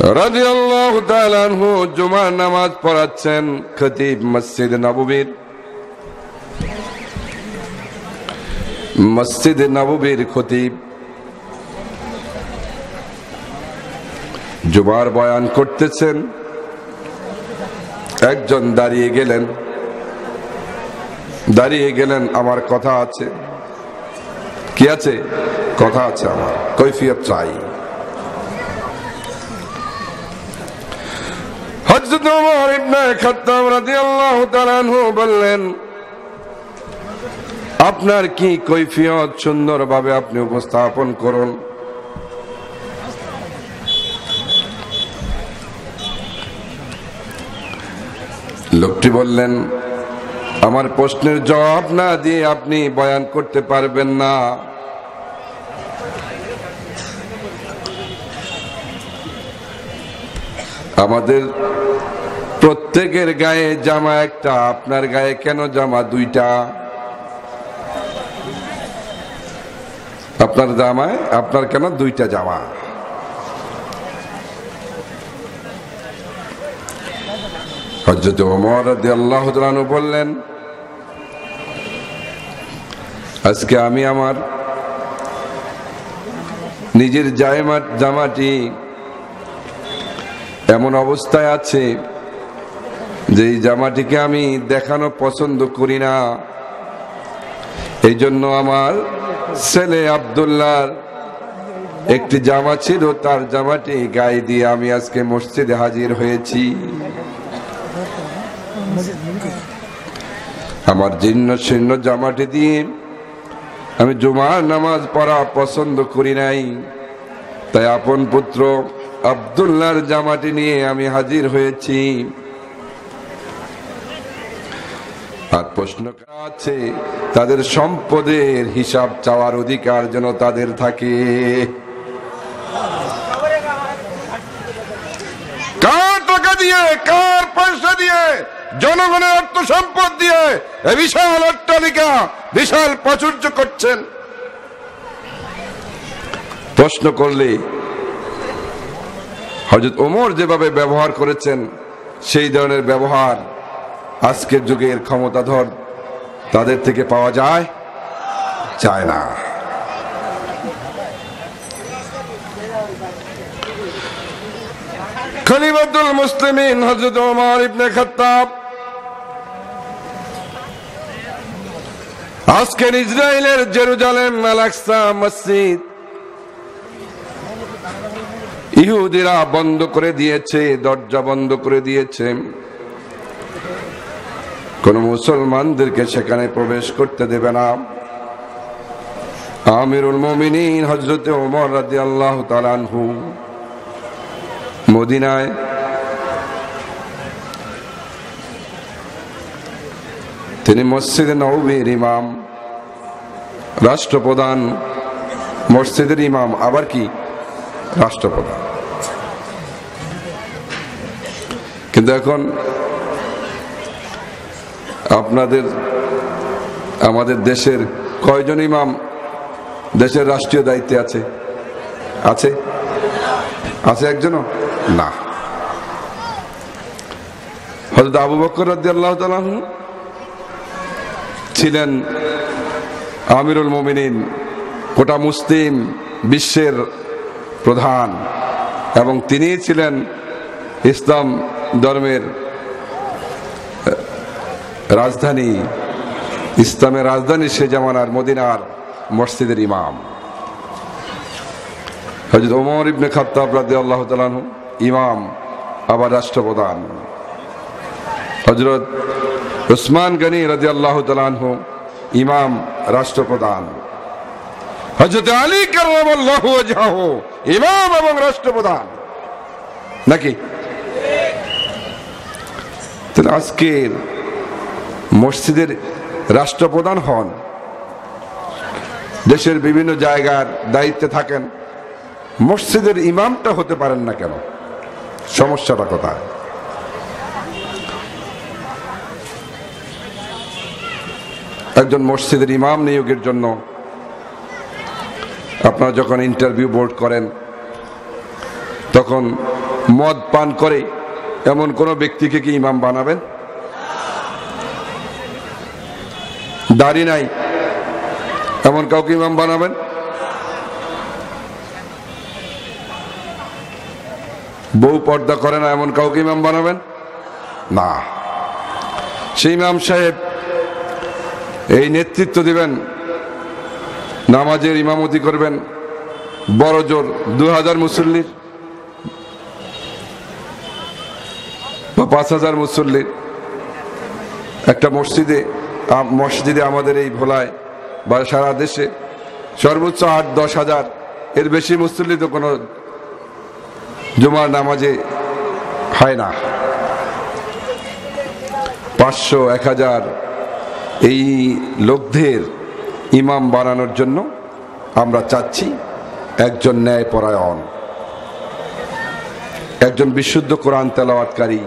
রাদিয়াল্লাহু তাআলা আনহু জুমার নামাজ পড়াচ্ছেন খতিব মসজিদ নববীর খতিব জুমার বয়ান করতেছেন। একজন দাঁড়িয়ে গেলেন, আমার কথা আছে। কি আছে? কথা আছে, আমার কৈফিয়ত চাই। হযরত ওমর ইবনে খাত্তাব রাদিয়াল্লাহু তাআলা আনহু বললেন, আপনার কি কৈফিয়ত সুন্দরভাবে আপনি উপস্থাপন করুন। লোকটি বললেন, আমার প্রশ্নের জবাব না দিয়ে আপনি বয়ান করতে পারবেন না। আমাদের প্রত্যেকের গায়ে জামা একটা, আপনার গায়ে কেন জামা দুইটা? আপনার জামায় আপনার কেন দুইটা জামা? হযরত ওমর রাদিয়াল্লাহু তাআলা আনহু বললেন, আজকে আমি আমার নিজের জামাটি এমন অবস্থায় আছে যে এই জামাটিকে আমি দেখানো পছন্দ করি না। এই জন্য আমার ছেলে আব্দুল্লাহর একটি জামা ছিল, তার জামাটি গায়ে দিয়ে আমি আজকে মসজিদে হাজির হয়েছি। আমার জীর্ণ শীর্ণ জামাটি দিয়ে আমি জুমার নামাজ পড়া পছন্দ করি নাই, তাই আপন পুত্র আব্দুল্লাহর জামাটি নিয়ে আমি হাজির হয়েছি। আর প্রশ্ন করা আছে, তাদের সম্পদের হিসাব চাওয়ার অধিকার যেন তাদের থাকে। কার টাকা দিয়ে, কার পয়সা দিয়ে, জনগণের অর্থ সম্পদ দিয়ে এই বিশাল অট্টালিকা, বিশাল প্রাচুর্য করছেন। প্রশ্ন করলে হযরত ওমর যেভাবে ব্যবহার করেছেন, সেই ধরনের ব্যবহার আজকের যুগের ক্ষমতাধর তাদের থেকে পাওয়া যায় না। খলিফাতুল মুসলিমিন হযরত ওমর ইবনে খাত্তাব আজকের ইসরায়েলের জেরুজালেম আল-আকসা মসজিদ ইহুদিরা বন্ধ করে দিয়েছে, দরজা বন্ধ করে দিয়েছে। কোন মুসলমানদেরকে সেখানে প্রবেশ করতে দেবে না। আমিরুল মুমিনিন হযরত ওমর রাদিয়াল্লাহু তাআলা আনহু মদিনায় তিনি মসজিদে নববীর ইমাম, রাষ্ট্রপ্রধান, মসজিদের ইমাম, আবার কি রাষ্ট্রপ্রধান। কিন্তু এখন আমাদের দেশের কয়জন ইমাম দেশের রাষ্ট্রীয় দায়িত্বে আছে? আছে একজনও না। হযরত আবু বকর রাদিয়াল্লাহু তাআলা ছিলেন আমিরুল মুমিনিন, গোটা মুসলিম বিশ্বের প্রধান, এবং তিনি ছিলেন ইসলাম ধর্মের রাজধানী, ইসলামের রাজধানী সে জামানার মদিনার মসজিদের ইমাম। হযরত ওমর ইবনে খাত্তাব রাদিয়াল্লাহু তাআলা আনহু ইমাম, আবার রাষ্ট্রপ্রধান। হযরত উসমান গনি রাদিয়াল্লাহু তাআলা আনহু ইমাম, রাষ্ট্রপ্রধান। হযরত আলী কাররামাল্লাহু ওয়াজহাহু ইমাম এবং রাষ্ট্রপ্রধান, নাকি? তাহলে আজকের মসজিদের রাষ্ট্রপ্রধান হন, দেশের বিভিন্ন জায়গার দায়িত্বে থাকেন, মসজিদের ইমামটা হতে পারেন না কেন? সমস্যাটা কোথায়? একজন মসজিদের ইমাম নিয়োগের জন্য আপনারা যখন ইন্টারভিউ বোর্ড করেন, তখন মদ পান করে এমন কোন ব্যক্তিকে কি ইমাম বানাবেন? দাড়ি নাই এমন কাউকে ইমাম বানাবেন? বউ পর্দা করে না এমন কাউকে ইমাম বানাবেন? না। সেই ইমাম সাহেব এই নেতৃত্ব দিবেন, নামাজের ইমামতি করবেন, বড় জোর 2000 মুসল্লির বা 5000 মুসল্লির একটা মসজিদে আমাদের এই ভোলায় বা সারা দেশে সর্বোচ্চ 8-10 হাজার, এর বেশি মুসল্লি তো কোনো জুমার নামাজে হয় না। 500-1000 এই লোকদের ইমাম বানানোর জন্য আমরা চাচ্ছি একজন ন্যায়পরায়ণ, একজন বিশুদ্ধ কোরআন তেলাওয়াতকারী,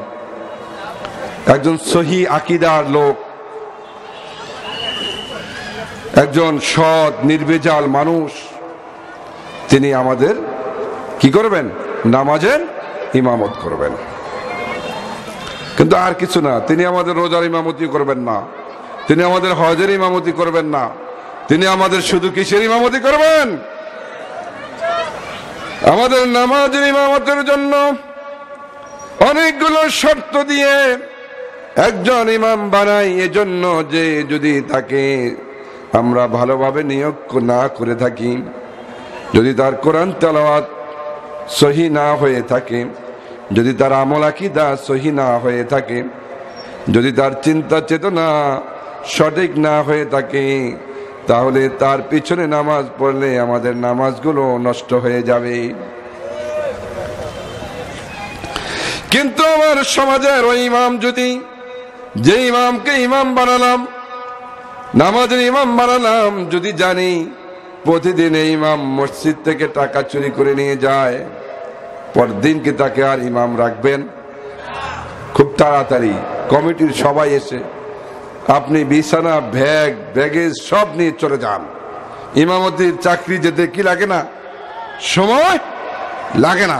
একজন সহি আকীদার লোক, একজন সৎ নির্ভেজাল মানুষ। তিনি আমাদের কি করবেন? নামাজের ইমামত করবেন। কিন্তু আর কিছু না। তিনি আমাদের রোজার ইমামতি করবেন না, তিনি আমাদের হজের ইমামতি করবেন না, তিনি আমাদের শুধু কিসের ইমামতি করবেন? আমাদের নামাজের ইমামতের জন্য অনেকগুলো শর্ত দিয়ে একজন ইমাম বানাই, এজন্য যে যদি তাকে আমরা ভালোভাবে নিয়োগ না করে থাকি, যদি তার কোরআন তেলাওয়াত সহি না হয়ে থাকে, যদি তার আমল আকীদা সহি না হয়ে থাকে, যদি তার চিন্তা চেতনা সঠিক না হয়ে থাকে, তাহলে তার পিছনে নামাজ পড়লে আমাদের নামাজগুলো নষ্ট হয়ে যাবে। কিন্তু আমার সমাজের ওই ইমাম, যদি যে ইমামকে ইমাম বানালাম, নামাজের ইমাম বানালাম, যদি জানি প্রতিদিন এই ইমাম মসজিদ থেকে টাকা চুরি করে নিয়ে যায়, পরদিন কি তাকে আর ইমাম রাখবেন? খুব তাড়াতাড়ি কমিটির সবাই এসে আপনি বিছানা ব্যাগেজ সব নিয়ে চলে যান। ইমামতির চাকরি যেতে কি লাগে না? সময় লাগে না।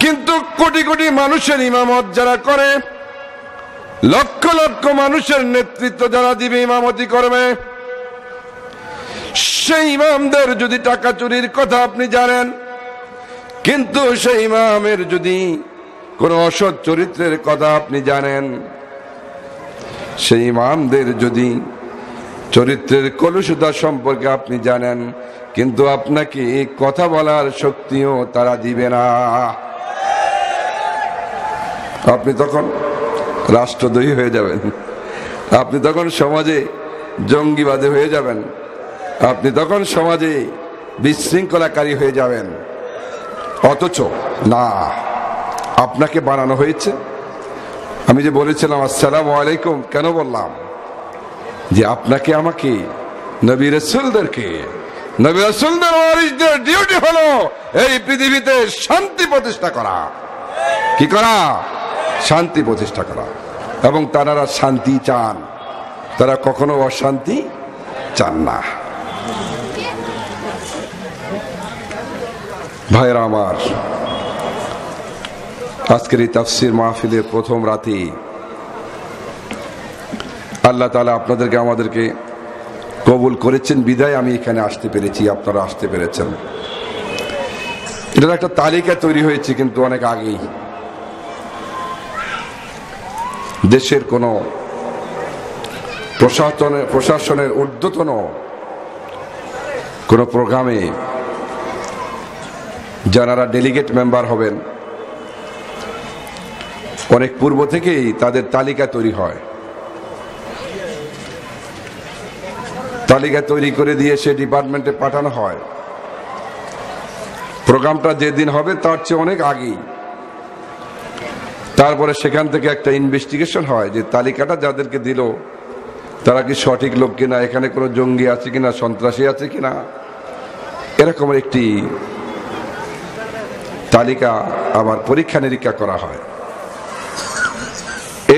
কিন্তু কোটি কোটি মানুষের ইমামত যারা করে, লক্ষ লক্ষ মানুষের নেতৃত্ব যারা দিবে, ইমামতি করবে, সেই ইমামদের যদি টাকা চুরির কথা আপনি জানেন, কিন্তু সেই ইমামের যদি কোন অসৎ চরিত্রের কথা আপনি জানেন, সেই ইমামদের যদি চরিত্রের কলুষতা সম্পর্কে আপনি জানেন, কিন্তু আপনাকে কথা বলার শক্তিও তারা দিবে না, আপনি তখন রাষ্ট্রদ্রোহী হয়ে যাবেন, আপনি তখন সমাজে জঙ্গিবাদী হয়ে যাবেন, আপনি তখন সমাজে বিশৃঙ্খলাকারী হয়ে যাবেন। অথচ না, আপনাকে বানানো হয়েছে। আমি যে বলেছিলাম আসসালামু আলাইকুম, কেন বললাম? যে আপনাকে আমাকে, নবী রাসূলদেরকে, নবী রাসূলদের ওয়ারিসদের ডিউটি হলো এই পৃথিবীতে শান্তি প্রতিষ্ঠা করা। কি করা? শান্তি প্রতিষ্ঠা করা। এবং তারা শান্তি চান, তারা কখনো অশান্তি চান না। ভাইরা আমার, আজকের এই তাফসীর মাহফিলের প্রথম রাতে আল্লাহ তাআলা আপনাদেরকে আমাদেরকে কবুল করেছেন বিদায় আমি এখানে আসতে পেরেছি, আপনারা আসতে পেরেছেন। এটার একটা তালিকা তৈরি হয়েছে কিন্তু অনেক আগেই। দেশের কোন প্রশাসনের ঊর্ধ্বতন কোন প্রোগ্রামে যারা ডেলিগেট মেম্বার হবেন, অনেক পূর্ব থেকেই তাদের তালিকা তৈরি হয়। তালিকা তৈরি করে দিয়ে সে ডিপার্টমেন্টে পাঠানো হয়। প্রোগ্রামটা যেদিন হবে তার চেয়ে অনেক আগেই। তারপরে সেখান থেকে একটা ইনভেস্টিগেশন হয় যে তালিকাটা যাদেরকে দিল তারা কি সঠিক লোক কিনা, এখানে কোনো জঙ্গি আছে কিনা, সন্ত্রাসী আছে কিনা, এরকম একটি তালিকা আবার পরীক্ষা নিরীক্ষা করা হয়।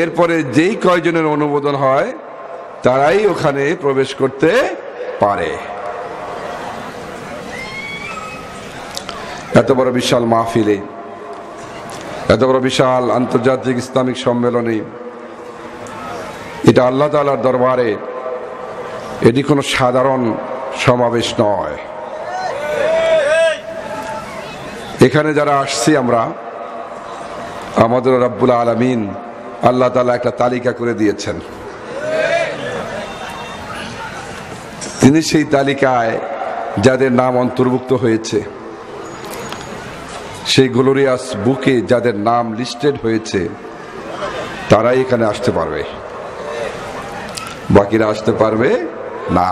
এরপরে যেই কয়জনের অনুমোদন হয় তারাই ওখানে প্রবেশ করতে পারে। এত বড় বিশাল মাহফিলে, এত বড় বিশাল আন্তর্জাতিক ইসলামিক সম্মেলনে, এটা আল্লাহ তাআলার দরবারে এটি কোনো সাধারণ সমাবেশ নয়। এখানে যারা আসছি আমরা, আমাদের রব্বুল আলামিন আল্লাহ তাআলা একটা তালিকা করে দিয়েছেন। তিনি সেই তালিকায় যাদের নাম অন্তর্ভুক্ত হয়েছে, সেই গ্লোরিয়াস বুকে যাদের নাম লিস্টেড হয়েছে, তারাই এখানে আসতে পারবে, বাকিরা আসতে পারবে না।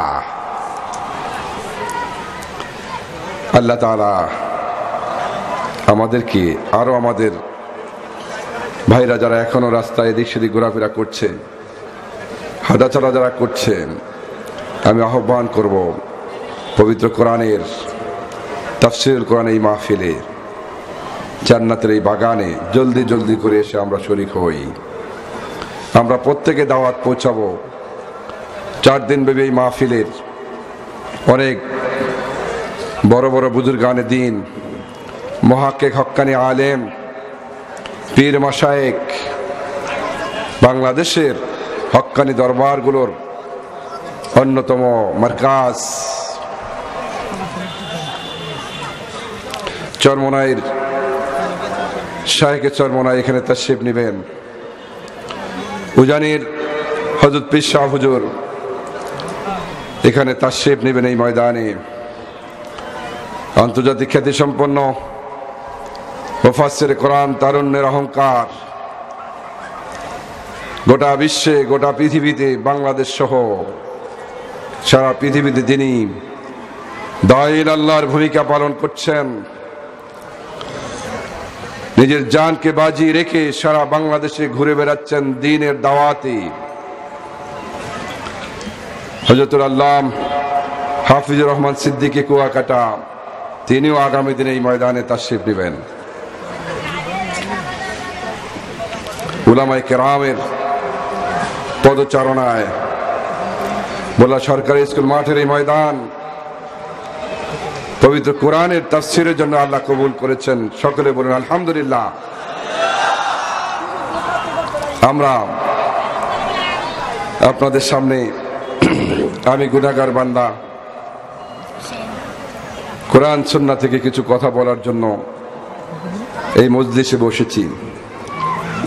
আল্লাহ তাআলা আমাদেরকে আরো আমাদের ভাইরা যারা এখনো রাস্তায় এদিক সেদিক ঘোরাফেরা করছে, হাঁটাচলা যারা করছেন, আমি আহ্বান করব পবিত্র কোরআনের তাফসীরুল কোরআন এই মাহফিলে, জান্নাতের এই বাগানে জলদি জলদি করে এসে আমরা শরীক হই। আমরা প্রত্যেকে দাওয়াত পৌঁছাবো। 4 দিন ব্যাপী এই মাহফিলের অনেক বড় বড় বুজুর্গানে দিন, মুহাক্কিক হক্কানি আলেম, পীর মাশায়েখ, বাংলাদেশের হক্কানি দরবারগুলোর অন্যতম মারকাজ চরমোনাইর শায়েখে চরমোনাই এখানে তাশরীফ নেবেন। উজানির হযরত পীর শাহ হুজুর এখানে তাশরীফ নেবেন এই ময়দানে। আন্তর্জাতিক খ্যাতি সম্পন্ন মুফাসসির কোরআন, তারুণ্যের অহংকার, গোটা বিশ্বে, গোটা পৃথিবীতে, বাংলাদেশ সহ সারা পৃথিবীতে তিনি দাঈল আল্লাহর ভূমিকা পালন করছেন। নিজের জানকে বাজি রেখে সারা বাংলাদেশে ঘুরে বেড়াচ্ছেন দ্বীনের দাওয়াতে। হযরতুল আল্লামা হাফিজুর রহমান সিদ্দিকী কুয়াকাটা, তিনিও আগামী দিনে এই ময়দানে তাশরীফ নেবেন। উলামায়ে কেরামের পদচারণায় বলা সরকারি স্কুল মাঠের এই ময়দান পবিত্র কোরআনের তাফসীরের জন্য আল্লাহ কবুল করেছেন। সকলে বলুন আলহামদুলিল্লাহ। আমরা আপনাদের সামনে, আমি গুনাহগার বান্দা, কোরআন সুন্নাহ থেকে কিছু কথা বলার জন্য এই মজলিসে বসেছি।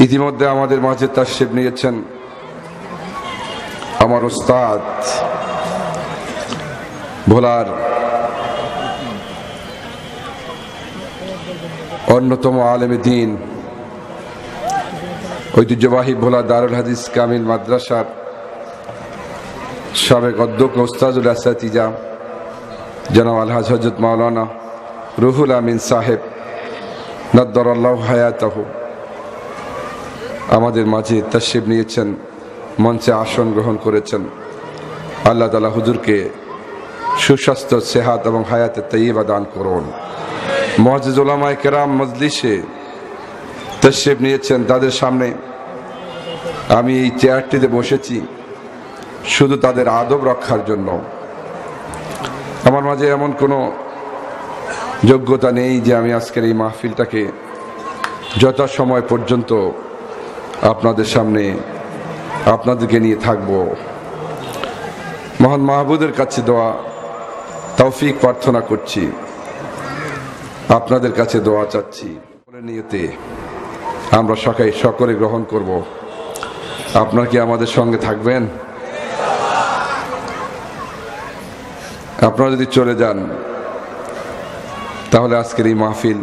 ইতিমধ্যে আমাদের মাঝে তাশরীফ নিয়েছেন আমার উস্তাদ, ভোলার অন্যতম আলেমে দ্বীন, ঐতিহ্যবাহী ভোলা দারুল হাদিস কামিল মাদ্রাসার সাবেক অধ্যক্ষ উস্তাদুল আসাতিজা জনাব আলহাজ হযরত মাওলানা রুহুল আমিন সাহেব নাদ্দারাল্লাহু হায়াতাহু আমাদের মাঝে তাশরীফ নিয়েছেন, মঞ্চে আসন গ্রহণ করেছেন। আল্লাহ তাআলা হুজুরকে সুস্বাস্থ্য, সেহাত এবং হায়াতে তাইয়্যিবা দান করুন। মুআজ্জিজ উলামায়ে কেরাম মজলিসে তাশরীফ নিয়েছেন, তাদের সামনে আমি এই চেয়ারটিতে বসেছি শুধু তাদের আদব রক্ষার জন্য। আমার মাঝে এমন কোনো যোগ্যতা নেই যে আমি আজকের এই মাহফিলটাকে যথাসময় পর্যন্ত আপনাদের সামনে আপনাদেরকে নিয়ে থাকব। মহান মাহবুদের কাছে দোয়া তৌফিক প্রার্থনা করছি, আপনাদের কাছে দোয়া চাচ্ছি। নিয়তে আমরা সকলে গ্রহণ করব। আপনারা কি আমাদের সঙ্গে থাকবেন? আপনারা যদি চলে যান তাহলে আজকের এই মাহফিল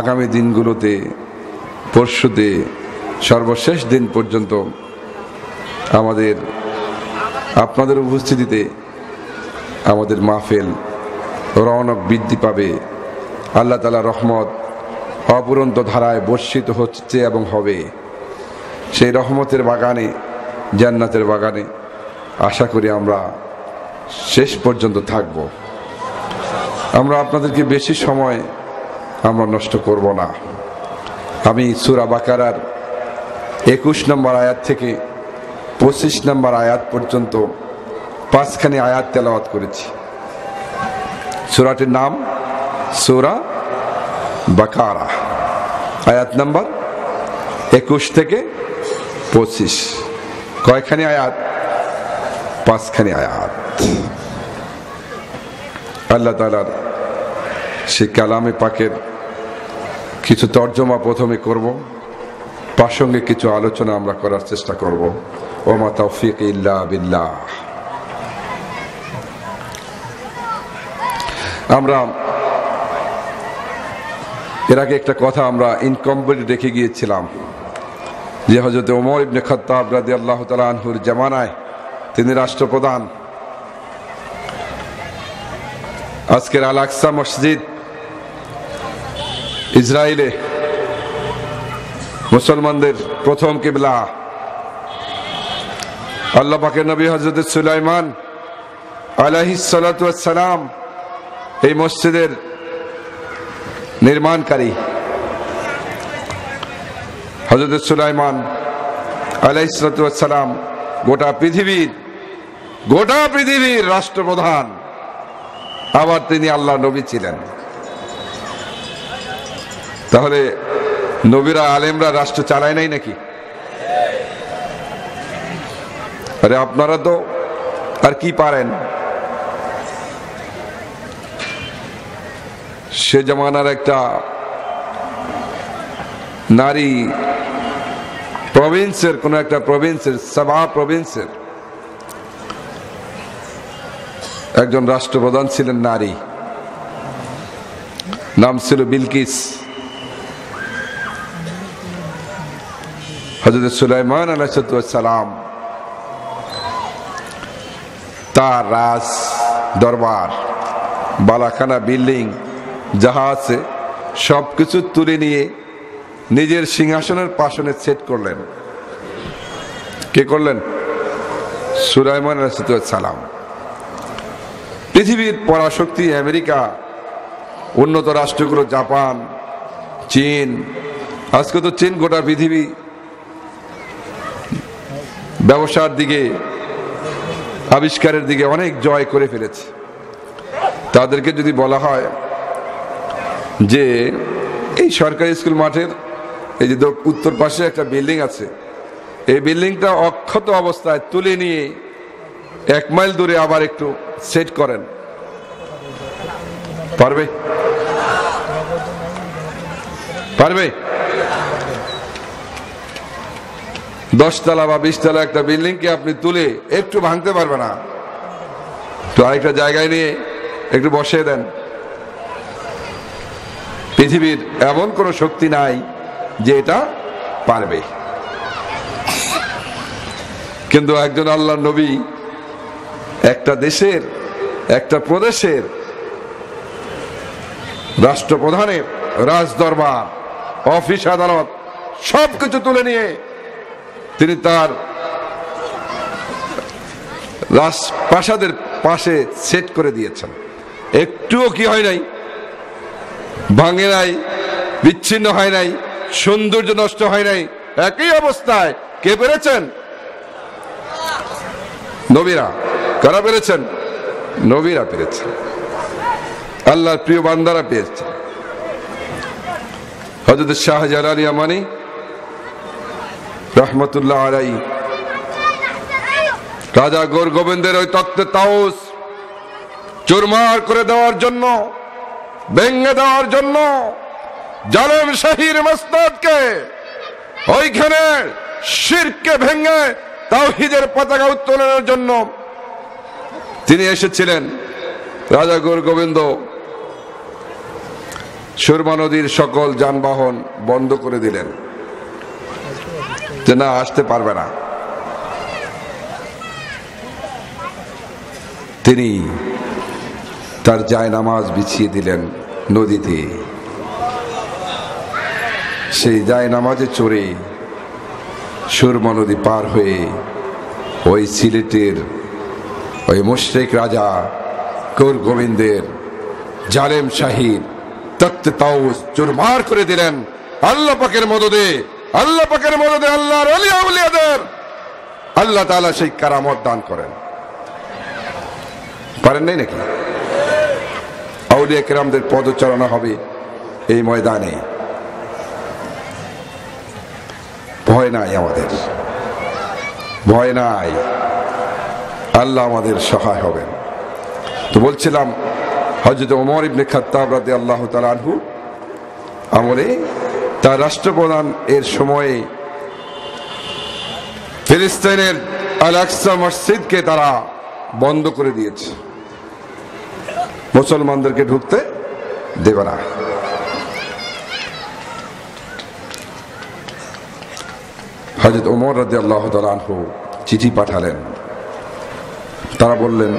আগামী দিনগুলোতে, পরশুতে, সর্বশেষ দিন পর্যন্ত আমাদের আপনাদের উপস্থিতিতে আমাদের মাহফিল রৌনক বৃদ্ধি পাবে। আল্লাহ তাআলার রহমত অপুরন্ত ধারায় বর্ষিত হচ্ছে এবং হবে। সেই রহমতের বাগানে, জান্নাতের বাগানে আশা করি আমরা শেষ পর্যন্ত থাকব। আমরা আপনাদেরকে বেশি সময় আমরা নষ্ট করব না। আমি সূরা বাকারার 21 নম্বর আয়াত থেকে 25 নম্বর আয়াত পর্যন্ত 5খানি আয়াত তেলাওয়াত করেছি। সূরাটির নাম সূরা বাকারা আয়াত নাম্বার 21 থেকে 25। কয়খানি আয়াত? 5খানি আয়াত। আল্লাহ তাআলার সেই কালামে পাকের কিছু তর্জমা প্রথমে করব, প্রাসঙ্গিক কিছু আলোচনা আমরা করার চেষ্টা করব। ওমা তাওফিক ইল্লা বিল্লাহ। আমরা এর আগে একটা কথা আমরা ইনকমপ্লিট রেখে গিয়েছিলাম যে হযরত ওমর ইবনে খাত্তাব রাদিয়াল্লাহু তাআলা আনহুর জামানায় তিনি রাষ্ট্রপ্রধান। আজকের আল আকসা মসজিদ ইসরায়েলে মুসলমানদের প্রথম কিবলা। আল্লাহ পাকের নবী হযরত সুলাইমান আলাইহিস সালাতু ওয়াস সালাম এই মসজিদের নির্মাণকারী। হযরত সুলাইমান আলাইহিস সালাতু ওয়াস সালাম গোটা পৃথিবীর রাষ্ট্রপ্রধান, আবার তিনি আল্লাহ নবী ছিলেন। তাহলে নবীরা আলেমরা রাষ্ট্র চালায় নাই নাকি? আরে আপনারা তো আর কি পারেন? সে জামানার একটা নারী প্রভিন্সের, কোন একটা প্রভিন্সের, সাবা প্রভিন্সের একজন রাষ্ট্রপ্রধান ছিলেন নারী, নাম ছিল বিলকিস। হযরত সুলাইমান আলাইহিস সালাম তার রাজ দরবার, বালাখানা, বিল্ডিং, জাহাজ সবকিছু তুলে নিয়ে নিজের সিংহাসনের পাশনে সেট করলেন। কে করলেন? সুলাইমান আলাইহিস সালাম। পৃথিবীর পরাশক্তি আমেরিকা, উন্নত রাষ্ট্রগুলো জাপান, চীন, আজকে তো চীন গোটা পৃথিবী ব্যবসার দিকে, আবিষ্কারের দিকে অনেক জয় করে ফেলেছে। তাদেরকে যদি বলা হয় যে এই সরকারি স্কুল মাঠের এই যে উত্তর পাশে একটা বিল্ডিং আছে, এই বিল্ডিংটা অক্ষত অবস্থায় তুলে নিয়ে 1 মাইল দূরে আবার একটু সেট করেন, পারবে? পারবে? 10 তলা বা 20 তলা একটা বিল্ডিং কে আপনি তুলে একটু ভাঙতে পারবে না, তো আরেকটা জায়গায় নিয়ে একটু বসিয়ে দেন। পৃথিবীর এমন কোন শক্তি নাই যে এটা পারবে। কিন্তু একজন আল্লাহর নবী একটা দেশের, একটা প্রদেশের রাষ্ট্রপ্রধানের রাজদরবার, অফিস, আদালত সবকিছু তুলে নিয়ে তিনি তার রাজপ্রাসাদের পাশে সেট করে দিয়েছেন। একটুও কি হয় নাই, ভাঙে নাই, বিচ্ছিন্ন হয় নাই, সৌন্দর্য নষ্ট হয় নাই, একই অবস্থায়। কে পেরেছেন? নবীরা। কারা পেরেছেন? নবীরা পেরেছেন, আল্লাহর প্রিয় বান্দারা পেয়েছেন। হযরত শাহজালাল ইয়ামানি রহমতুল্লাহ আলাইহি রাজা গোর গোবিন্দের ওই তক্তে তাউস চুরমার করে দেওয়ার জন্য, ভেঙে দেওয়ার জন্য, জালেম শাহীর মসনদকে ওইখানে শিরকে ভেঙে তাওহীদের পতাকা উত্তোলনের জন্য তিনি এসেছিলেন। রাজা গোর গোবিন্দ সুরমা নদীর সকল যানবাহন বন্ধ করে দিলেন যে না, আসতে পারবে না। তিনি তার জায়নামাজ বিছিয়ে দিলেন নদীতে। সেই জায়নামাজে চড়ে সুরমা নদী পার হয়ে ওই সিলেটের ওই মুশরিক রাজা গোর গোবিন্দের জালেম শাহীর তক্তে তাউস চুরমার করে দিলেন। আল্লাহ পাকের মদদে, আল্লাহ পাকের মদদে, আল্লাহর ওলিয়া উলিয়াদের আল্লাহ তাআলা সেই কারামত দান করেন। পারেন নাই নাকি? আউলিয়া কেরামদের পদচারণা হবে, এই ময়দানে। ভয় নাই, আমাদের ভয় নাই, আল্লাহ আমাদের সহায় হবেন। তো বলছিলাম হযরত ওমর ইবনে খাত্তাব রাদিয়াল্লাহু তাআলা আনহু আমলে তার রাষ্ট্রপ্রধান এর সময়ে ফিলিস্তিনের আল আকসা মসজিদকে তারা বন্ধ করে দিয়েছে, মুসলমানদেরকে ঢুকতে দেবে না। হযরত ওমর রাদিয়াল্লাহু তাআলা আনহু চিঠি পাঠালেন। তারা বললেন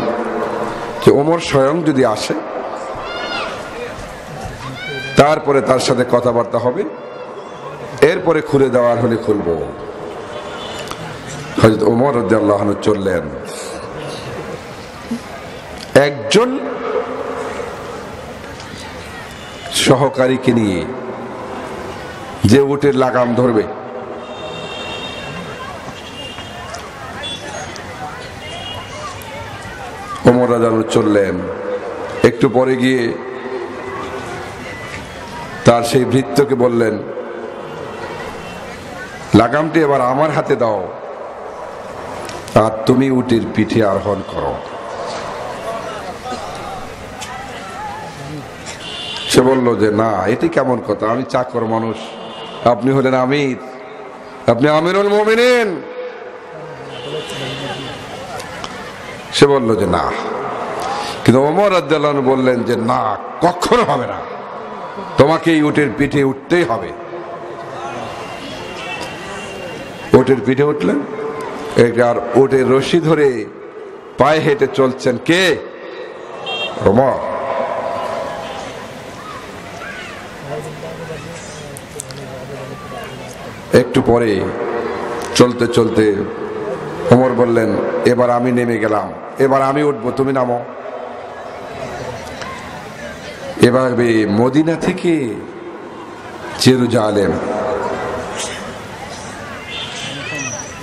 যে ওমর স্বয়ং যদি আসে তারপরে তার সাথে কথাবার্তা হবে, এরপরে খুলে দেওয়ার হলে খুলব। হযরত ওমর রাদিয়াল্লাহু আনহু চললেন। একজন সহকারীকে নিয়ে, যে উটের লাগাম ধরবে, ওমর রাদিয়াল্লাহু আনহু চললেন। একটু পরে গিয়ে তার সেই ভৃত্যকে বললেন, লাগামটি এবার আমার হাতে দাও আর তুমি উটের পিঠে আরোহণ করো। সে বলল যে না, এটি কেমন কথা, আমি চাকর মানুষ, আপনি হলেন আমির, আপনি আমিরুল মুমিনিন। সে বলল যে না, কিন্তু ওমর রাদিয়াল্লাহু আনহু বললেন যে না, কখনো হবে না, তোমাকে এই উটের পিঠে উঠতেই হবে। উটের পিঠে উঠলেন, আর উটের রশি ধরে পায়ে হেঁটে চলছেন কে? ওমর। একটু পরে চলতে চলতে ওমর বললেন, এবার আমি নেমে গেলাম, এবার আমি উঠবো, তুমি নামো। এভাবে মদিনা থেকে জেরুজালেম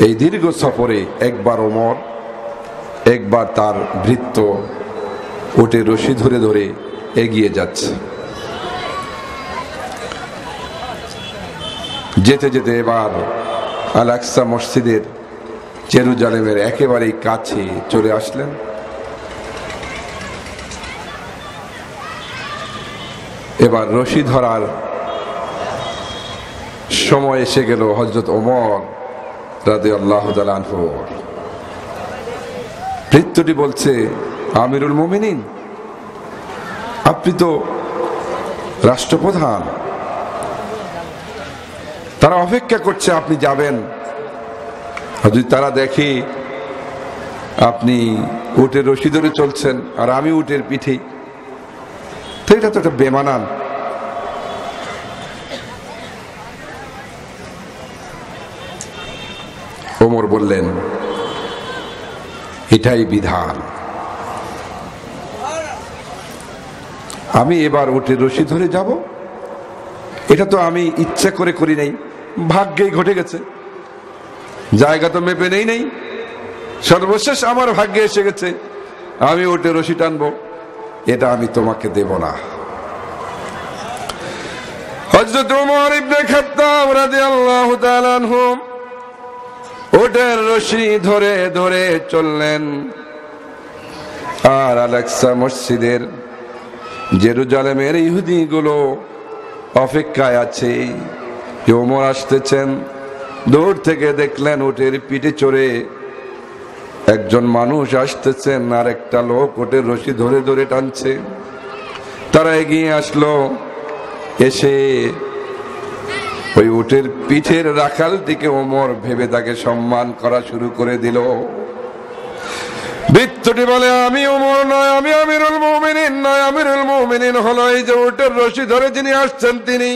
এই দীর্ঘ সফরে একবার ওমর, একবার তার ভৃত্য উটের রশি ধরে ধরে এগিয়ে যাচ্ছে। যেতে যেতে এবার আল আকসা মসজিদের জেরুজালেমের একেবারেই কাছে চলে আসলেন। এবার রশি ধরার সময় এসে গেল হযরত ওমর রাদিয়াল্লাহু তাআলা আনহু। ভৃত্যটি বলছে, আমিরুল মুমিনিন, আপনি তো রাষ্ট্রপ্রধান, তারা অপেক্ষা করছে আপনি যাবেন। যদি তারা দেখে আপনি উটের রশি ধরে চলছেন আর আমি উটের পিঠে, তো এটা তো একটা বেমানান। ওমর বললেন, এটাই বিধান, আমি এবার উটের রশি ধরে যাব, এটা তো আমি ইচ্ছা করে করি নাই, ভাগ্যেই ঘটে গেছে, জায়গা তো মেপে নেই, সর্বশেষ আমার ভাগ্যে এসে গেছে, আমি উটের রশি টানবো, এটা আমি তোমাকে দেব না। হযরত ওমর ইবনে খাত্তাব রাদিয়াল্লাহু তাআলা আনহু উটের রশি ধরে ধরে চললেন। আর আল আকসা মসজিদের জেরুজালেমের ইহুদিগুলো অপেক্ষায় আছে যে ওমর আসতেছেন। দূর থেকে দেখলেন উটের পিঠে চড়ে একজন মানুষ আসতেছেন, আর একটা লোক উটের রশি ধরে ধরে টানছে। তারা এগিয়ে আসলো, এসে ওই উটের পিঠের রাখালটিকে ওমর ভেবে তাকে সম্মান করা শুরু করে দিল। বৃত্তটি বলে, আমি ওমর নয়, আমি আমিরুল মুমিনিন নয়, আমিরুল মুমিনিন হলো এই যে উটের রশি ধরে যিনি আসছেন তিনি।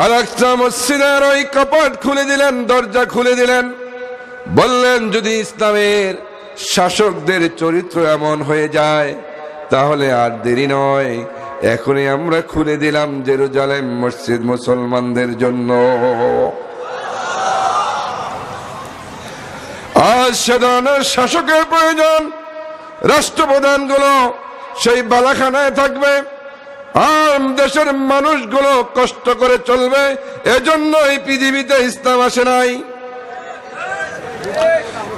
আল আকসা মসজিদের ওই কপাট খুলে দিলেন, দরজা খুলে দিলেন, বললেন যদি ইসলামের শাসকদের চরিত্র এমন হয়ে যায় তাহলে আর দেরি নয়, এখনই আমরা খুলে দিলাম জেরুজালেম মসজিদ মুসলমানদের জন্য। আজ সাধারণ শাসকের প্রয়োজন, রাষ্ট্রপ্রধানগুলো সেই বালাখানায় থাকবে, আর দেশের মানুষগুলো কষ্ট করে চলবে। এজন্য এই পৃথিবীতে ইসলাম আসে নাই।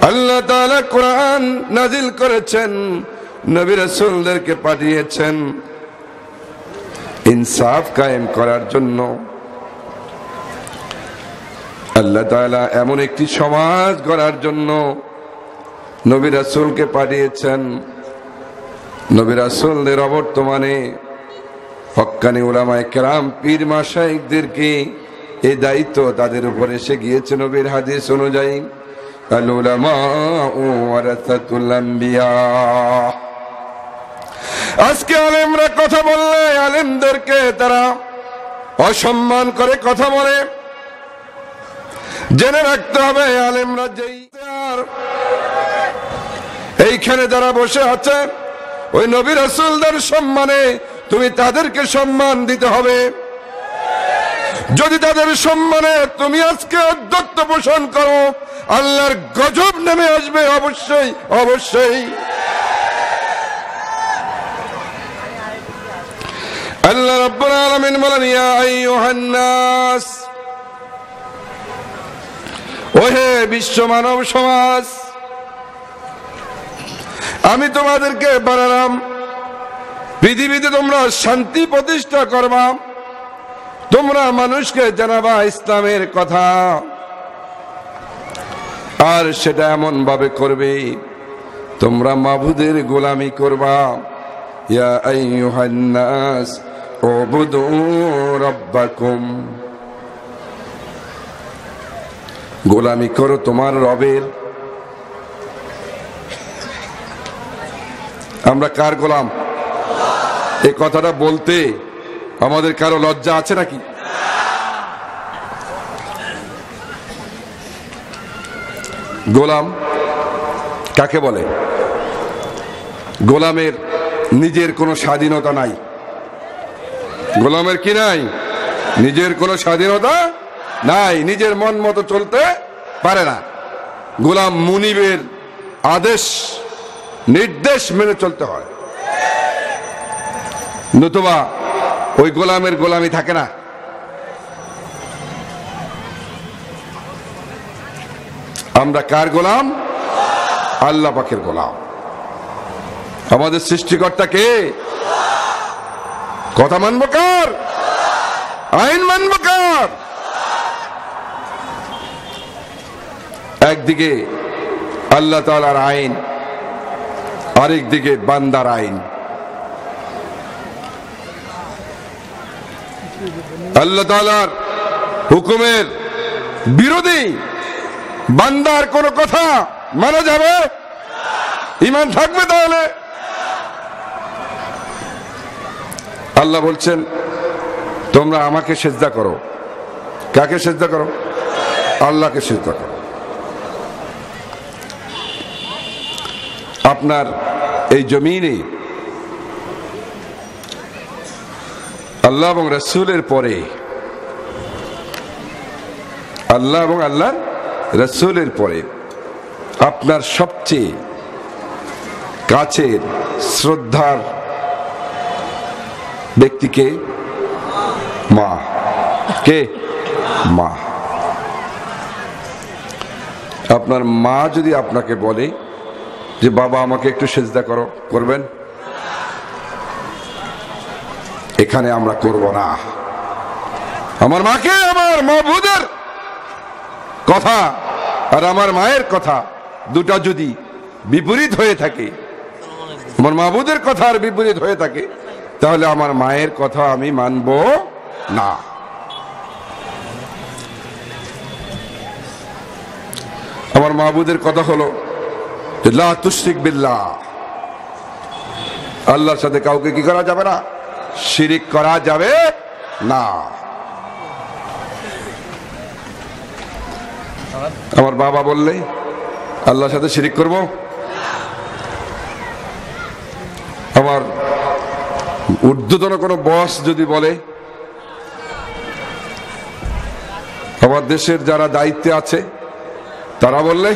আল্লাহ তাআলা কোরআন নাজিল করেছেন, নবী রাসূলদেরকে পাঠিয়েছেন ইনসাফ কায়েম করার জন্য। আল্লাহ তাআলা এমন একটি সমাজ গড়ার জন্য নবী রাসূলকে পাঠিয়েছেন। নবী রাসূলদের অবর্তমানে হক্কানি উলামায়ে কেরাম পীর মাশায়েখদেরকে এই দায়িত্ব তাদের উপর এসে গিয়েছে। নবীর হাদিস অনুযায়ী আল উলামাউ ওয়ারাসাতুল আম্বিয়া। আজকে আলেমরা কথা বললে আলেমদেরকে তারা অসম্মান করে কথা বলে। জেনে রাখতে হবে আলেমরা যেই এইখানে যারা বসে আছে ওই নবী রাসূলদের সম্মানে তুমি তাদেরকে সম্মান দিতে হবে। যদি তাদের সম্মানে তুমি আজকে অধ্যত্ব পোষণ করো, আল্লাহর গজব নেমে আসবে অবশ্যই অবশ্যই। আল্লাহ রাব্বুল আলামিন বলেন, ইয়া আইয়ুহান নাস, ওহে বিশ্ব মানব সমাজ, আমি তোমাদেরকে বানালাম পৃথিবীতে তোমরা শান্তি প্রতিষ্ঠা করবা, তোমরা মানুষকে জানাবা ইসলামের কথা, আর সেটা এমন ভাবে করবে তোমরা মাবুদের গোলামি করবা। ইয়া আইয়ুহান নাস উবুদু রাব্বাকুম, গোলামি করো তোমার রবের। আমরা কার গোলাম? এই কথাটা বলতে আমাদের কারো লজ্জা আছে নাকি? গোলাম কাকে বলে? গোলামের নিজের কোনো স্বাধীনতা নাই। গোলামের কি নাই? নিজের কোনো স্বাধীনতা নাই, নিজের মন মতো চলতে পারে না। গোলাম মুনিবের আদেশ নির্দেশ মেনে চলতে হয়, নতুবা ওই গোলামের গোলামি থাকে না। আমরা কার গোলাম? আল্লাহ পাকের গোলাম। আমাদের সৃষ্টিকর্তা কে? কথা মানব কার? আইন মানব কার? একদিকে আল্লাহ তাআলার আইন, আরেকদিকে বান্দার আইন। আল্লাহ তাআলার হুকুমের বিরোধী বান্দার কোন কথা মানা যাবে? ঈমান থাকবে তাহলে? আল্লাহ বলছেন তোমরা আমাকে সিজদা করো। কাকে সিজদা করো? আল্লাহকে সিজদা করো। আপনার এই জমিনে আল্লাহ এবং রাসূলের পরে, আল্লাহ এবং আল্লাহর রাসূলের পরে আপনার সবচেয়ে কাছের শ্রদ্ধার ব্যক্তিকে? মা। কে? মা। আপনার মা যদি আপনাকে বলে যে বাবা আমাকে একটু সিজদা করো, করবেন? এখানে আমরা করব না। আমার মাকে, আমার মাবুদের কথা আর আমার মায়ের কথা দুটা যদি বিপরীত হয়ে থাকে, আমার মাবুদের কথা আর বিপরীত হয়ে থাকে, তাহলে আমার মায়ের কথা আমি মানব না। আমার মাবুদের কথা হলো লা তুশরিক বিল্লাহ, আল্লাহর সাথে কাউকে কি করা যাবে না? শিরিক করা যাবে না। আমার বাবা বললে আল্লাহর সাথে শিরিক করব? আমার ঊর্ধ্বতন কোনো বস যদি বলে, আমার দেশের যারা দায়িত্বে আছে তারা বললে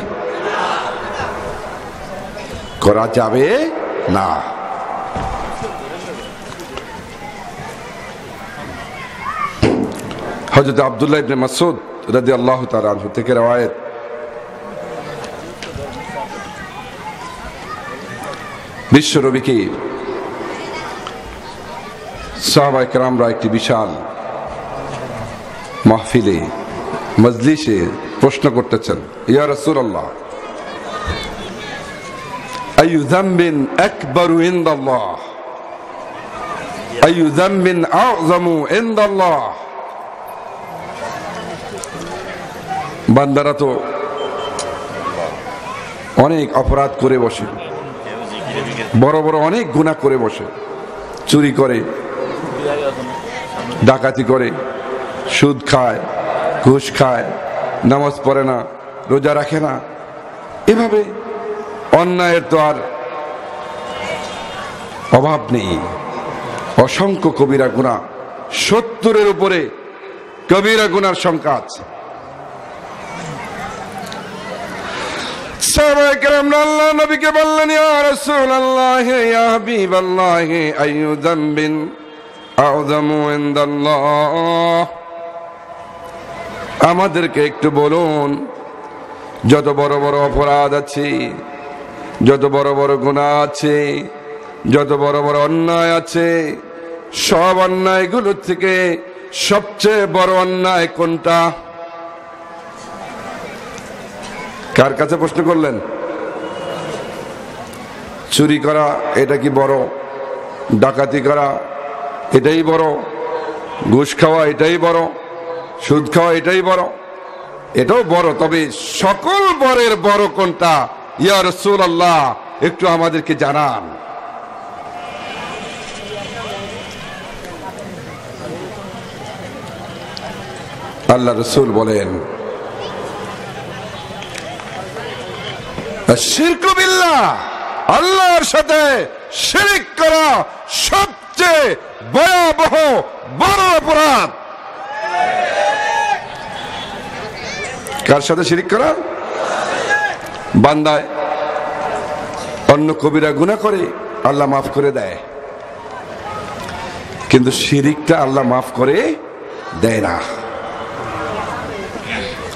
করা যাবে না। হযরত আব্দুল্লাহ ইবনে মাসউদ রাদিয়াল্লাহু তাআলা আনহু থেকে রওয়ায়াত, বিশ্বনবীকে সাহাবায়ে কেরামরা একটি বিশাল মাহফিলে মজলিসে প্রশ্ন করতেছেন, ইয়া রাসূলুল্লাহ আইয়ু যামবিন আকবারু ইনদাল্লাহ, আইয়ু যামবিন আযমু ইনদাল্লাহ। বান্দারা তো অনেক অপরাধ করে বসে, বড় বড় অনেক গুনাহ করে বসে, চুরি করে, ডাকাতি করে, সুদ খায়, ঘুষ খায়, নামাজ পড়ে না, রোজা রাখে না, এভাবে অন্যায়ের তো আর অভাব নেই। অসংখ্য কবিরা গুনাহ, 70-এর উপরে কবিরা গুনার সংখ্যা আছে। সাহাবায়ে কেরাম আল্লাহ নবীকে বললেন, ইয়া রাসূলুল্লাহ ইয়া হাবিবাল্লাহ আইয়ু যামবিন আযমু ইনদাল্লাহ, আমাদেরকে একটু বলুন, যত বড় বড় অপরাধ আছে, যত বড় বড় গুনাহ আছে, যত বড় বড় অন্যায় আছে, সব অন্যায়গুলো থেকে সবচেয়ে বড় অন্যায় কোনটা? কার কাছে প্রশ্ন করলেন? চুরি করা এটা কি বড়? ডাকাতি করা এটাই বড়? ঘুষ খাওয়া এটাই বড়? সুদ খাওয়া এটাই বড়? এটাও বড়, তবে সকল বড়ের বড় কোনটা ইয়া রাসূলুল্লাহ, একটু আমাদেরকে জানান। আল্লাহ রাসূল বলেন, শিরকু বিল্লাহ, আল্লাহর সাথে শিরক করা সবচেয়ে ভয়াবহ বড় অপরাধ। কার সাথে শিরক করা? বান্দায় অন্য কবিরা গুনাহ করে আল্লাহ মাফ করে দেয়, কিন্তু শিরকটা আল্লাহ মাফ করে দেয় না।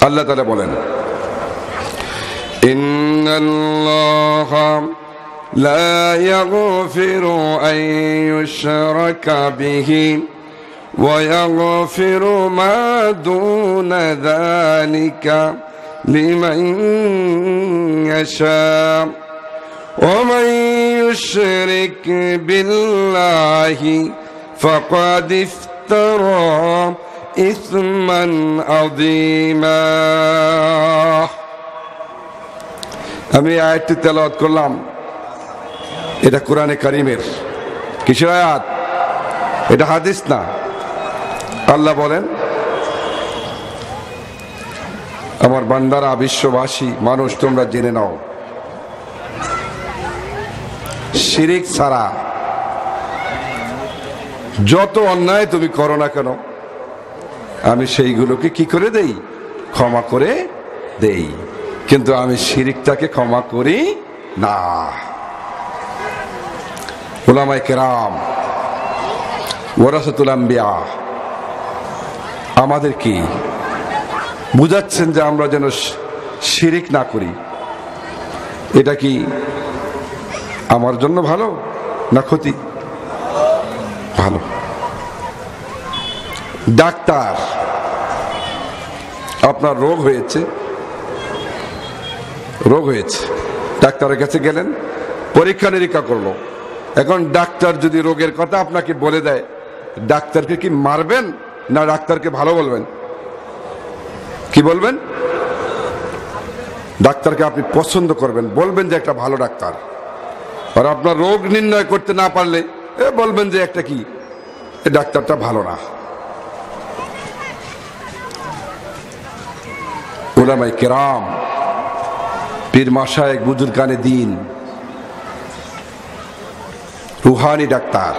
আল্লাহ তাআলা বলেন, ইন্নাল্লাহা লা ইয়াগফিরু আন ইউশরাকা বিহি ওয়া ইয়াগফিরু মা দুনা যালিকা লিমান ইয়াশা ওয়া মান ইউশরিক বিল্লাহি ফাকাদ ইফতারা ইসমান আযীমা। আমি আয়াতটি তেলাওয়াত করলাম, এটা কোরআনে কারীমের কিসের আয়াত? এটা হাদিস না। আল্লাহ বলেন, আমার বান্দারা, বিশ্ববাসী মানুষ, তোমরা জেনে নাও, শিরিক ছাড়া যত অন্যায় তুমি করো না কেন, আমি সেইগুলোকে কি করে দেই? ক্ষমা করে দেই, কিন্তু আমি শিরিকটাকে ক্ষমা করি না। উলামায়ে কেরাম ওয়ারাসাতুল আম্বিয়া আমাদের কি বুঝাচ্ছেন যে আমরা যেন শিরিক না করি। এটা কি আমার জন্য ভালো না ক্ষতি? ভালো। ডাক্তার, আপনার রোগ হয়েছে, ডাক্তারের কাছে গেলেন, পরীক্ষা নিরীক্ষা করলো। এখন ডাক্তার যদি রোগের কথা আপনাকে বলে দেয়, ডাক্তারকে কি মারবেন না ডাক্তারকে ভালো বলবেন? কি বলবেন? ডাক্তারকে আপনি পছন্দ করবেন, বলবেন যে একটা ভালো ডাক্তার। আর আপনার রোগ নির্ণয় করতে না পারলে বলবেন যে একটা কি, এই ডাক্তারটা ভালো না। উলামায়ে কেরাম, পীর মাশায়েখ, বুজুর্গানে দ্বীন, রুহানি ডাক্তার,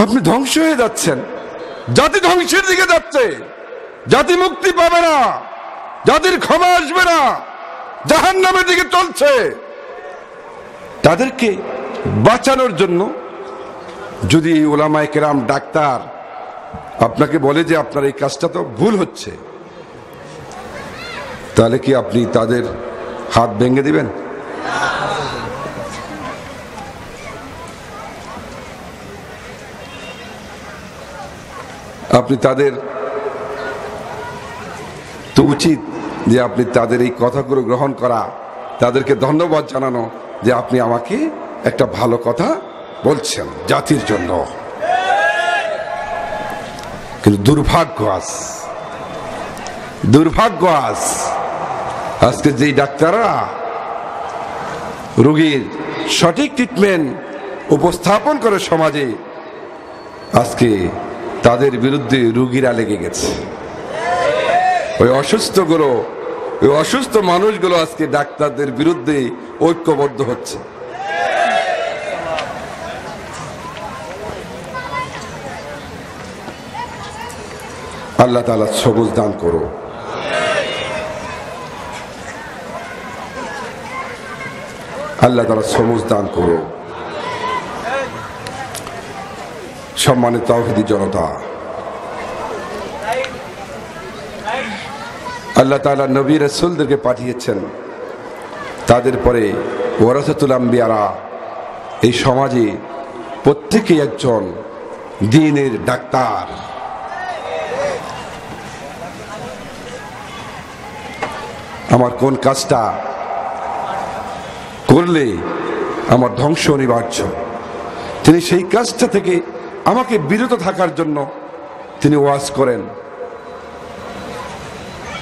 আপনি ধ্বংস হয়ে যাচ্ছেন, জাতি ধ্বংসের দিকে যাচ্ছে, জাতি মুক্তি পাবে না, জাতির ক্ষমা আসবে না, জাহান্নামের দিকে চলছে। তাদেরকে বাঁচানোর জন্য যদি ওলামায়ে কেরাম ডাক্তার আপনাকে বলে যে আপনার এই কাজটা তো ভুল হচ্ছে, তাহলে কি আপনি তাদের হাত ভেঙে দিবেন? আপনি তাদের তো উচিত যে আপনি তাদের এই কথাগুলো গ্রহণ করা, তাদেরকে ধন্যবাদ জানানো যে আপনি আমাকে একটা ভালো কথা বলছেন জাতির জন্য। কিন্তু দুর্ভাগ্য আজকে যেই ডাক্তাররা রোগীর সঠিক ট্রিটমেন্ট উপস্থাপন করে সমাজে, আজকে তাদের বিরুদ্ধে রোগীরা লেগে গেছে। ওই অসুস্থ মানুষগুলো আজকে ডাক্তারদের বিরুদ্ধে ঐক্যবদ্ধ হচ্ছে। আল্লাহ তাআলা সবুজ দান করো। আল্লাহ তাআলা সবুজ দান করো। সম্মানিত তাওহীদি জনতা, আল্লাহ তাআলা নবী রাসূলদেরকে পাঠিয়েছেন, তাদের পরে ওয়ারাসাতুল আম্বিয়ারা এই সমাজে প্রত্যেকেই একজন দ্বীনের ডাক্তার। আমার কোন কাজটা করলে আমার ধ্বংস অনিবার্য, তিনি সেই কাজটা থেকে আমাকে বিরত থাকার জন্য তিনি ওয়াজ করেন,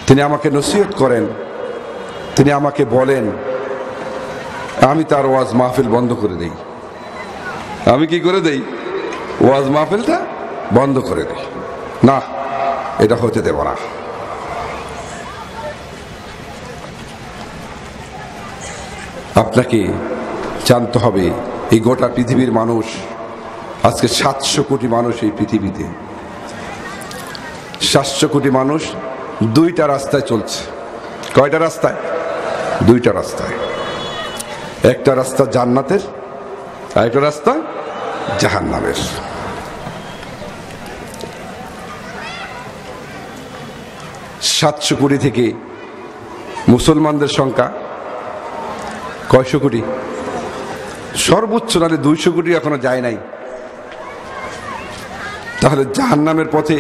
তিনি আমাকে নসিহত করেন, তিনি আমাকে বলেন, আমি তার ওয়াজ মাহফিল বন্ধ করে দেই। আমি কি করে দেই? ওয়াজ মাহফিলটা বন্ধ করে দেই। না, এটা হতে দেব না। আপনাকে জানতে হবে, এই গোটা পৃথিবীর মানুষ, আজকে 700 কোটি মানুষ এই পৃথিবীতে, 700 কোটি মানুষ দুইটা রাস্তায় চলছে। কয়টা রাস্তায়? দুইটা রাস্তায়। একটা রাস্তা জান্নাতের, আর একটা রাস্তা জাহান্নামের। সাতশো কোটি থেকে মুসলমানদের সংখ্যা কয়শো কোটি? সর্বোচ্চ নাহলে 200 কোটি এখনো যায় নাই। তাহলে জাহান্নামের পথে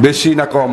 বেশি না কম?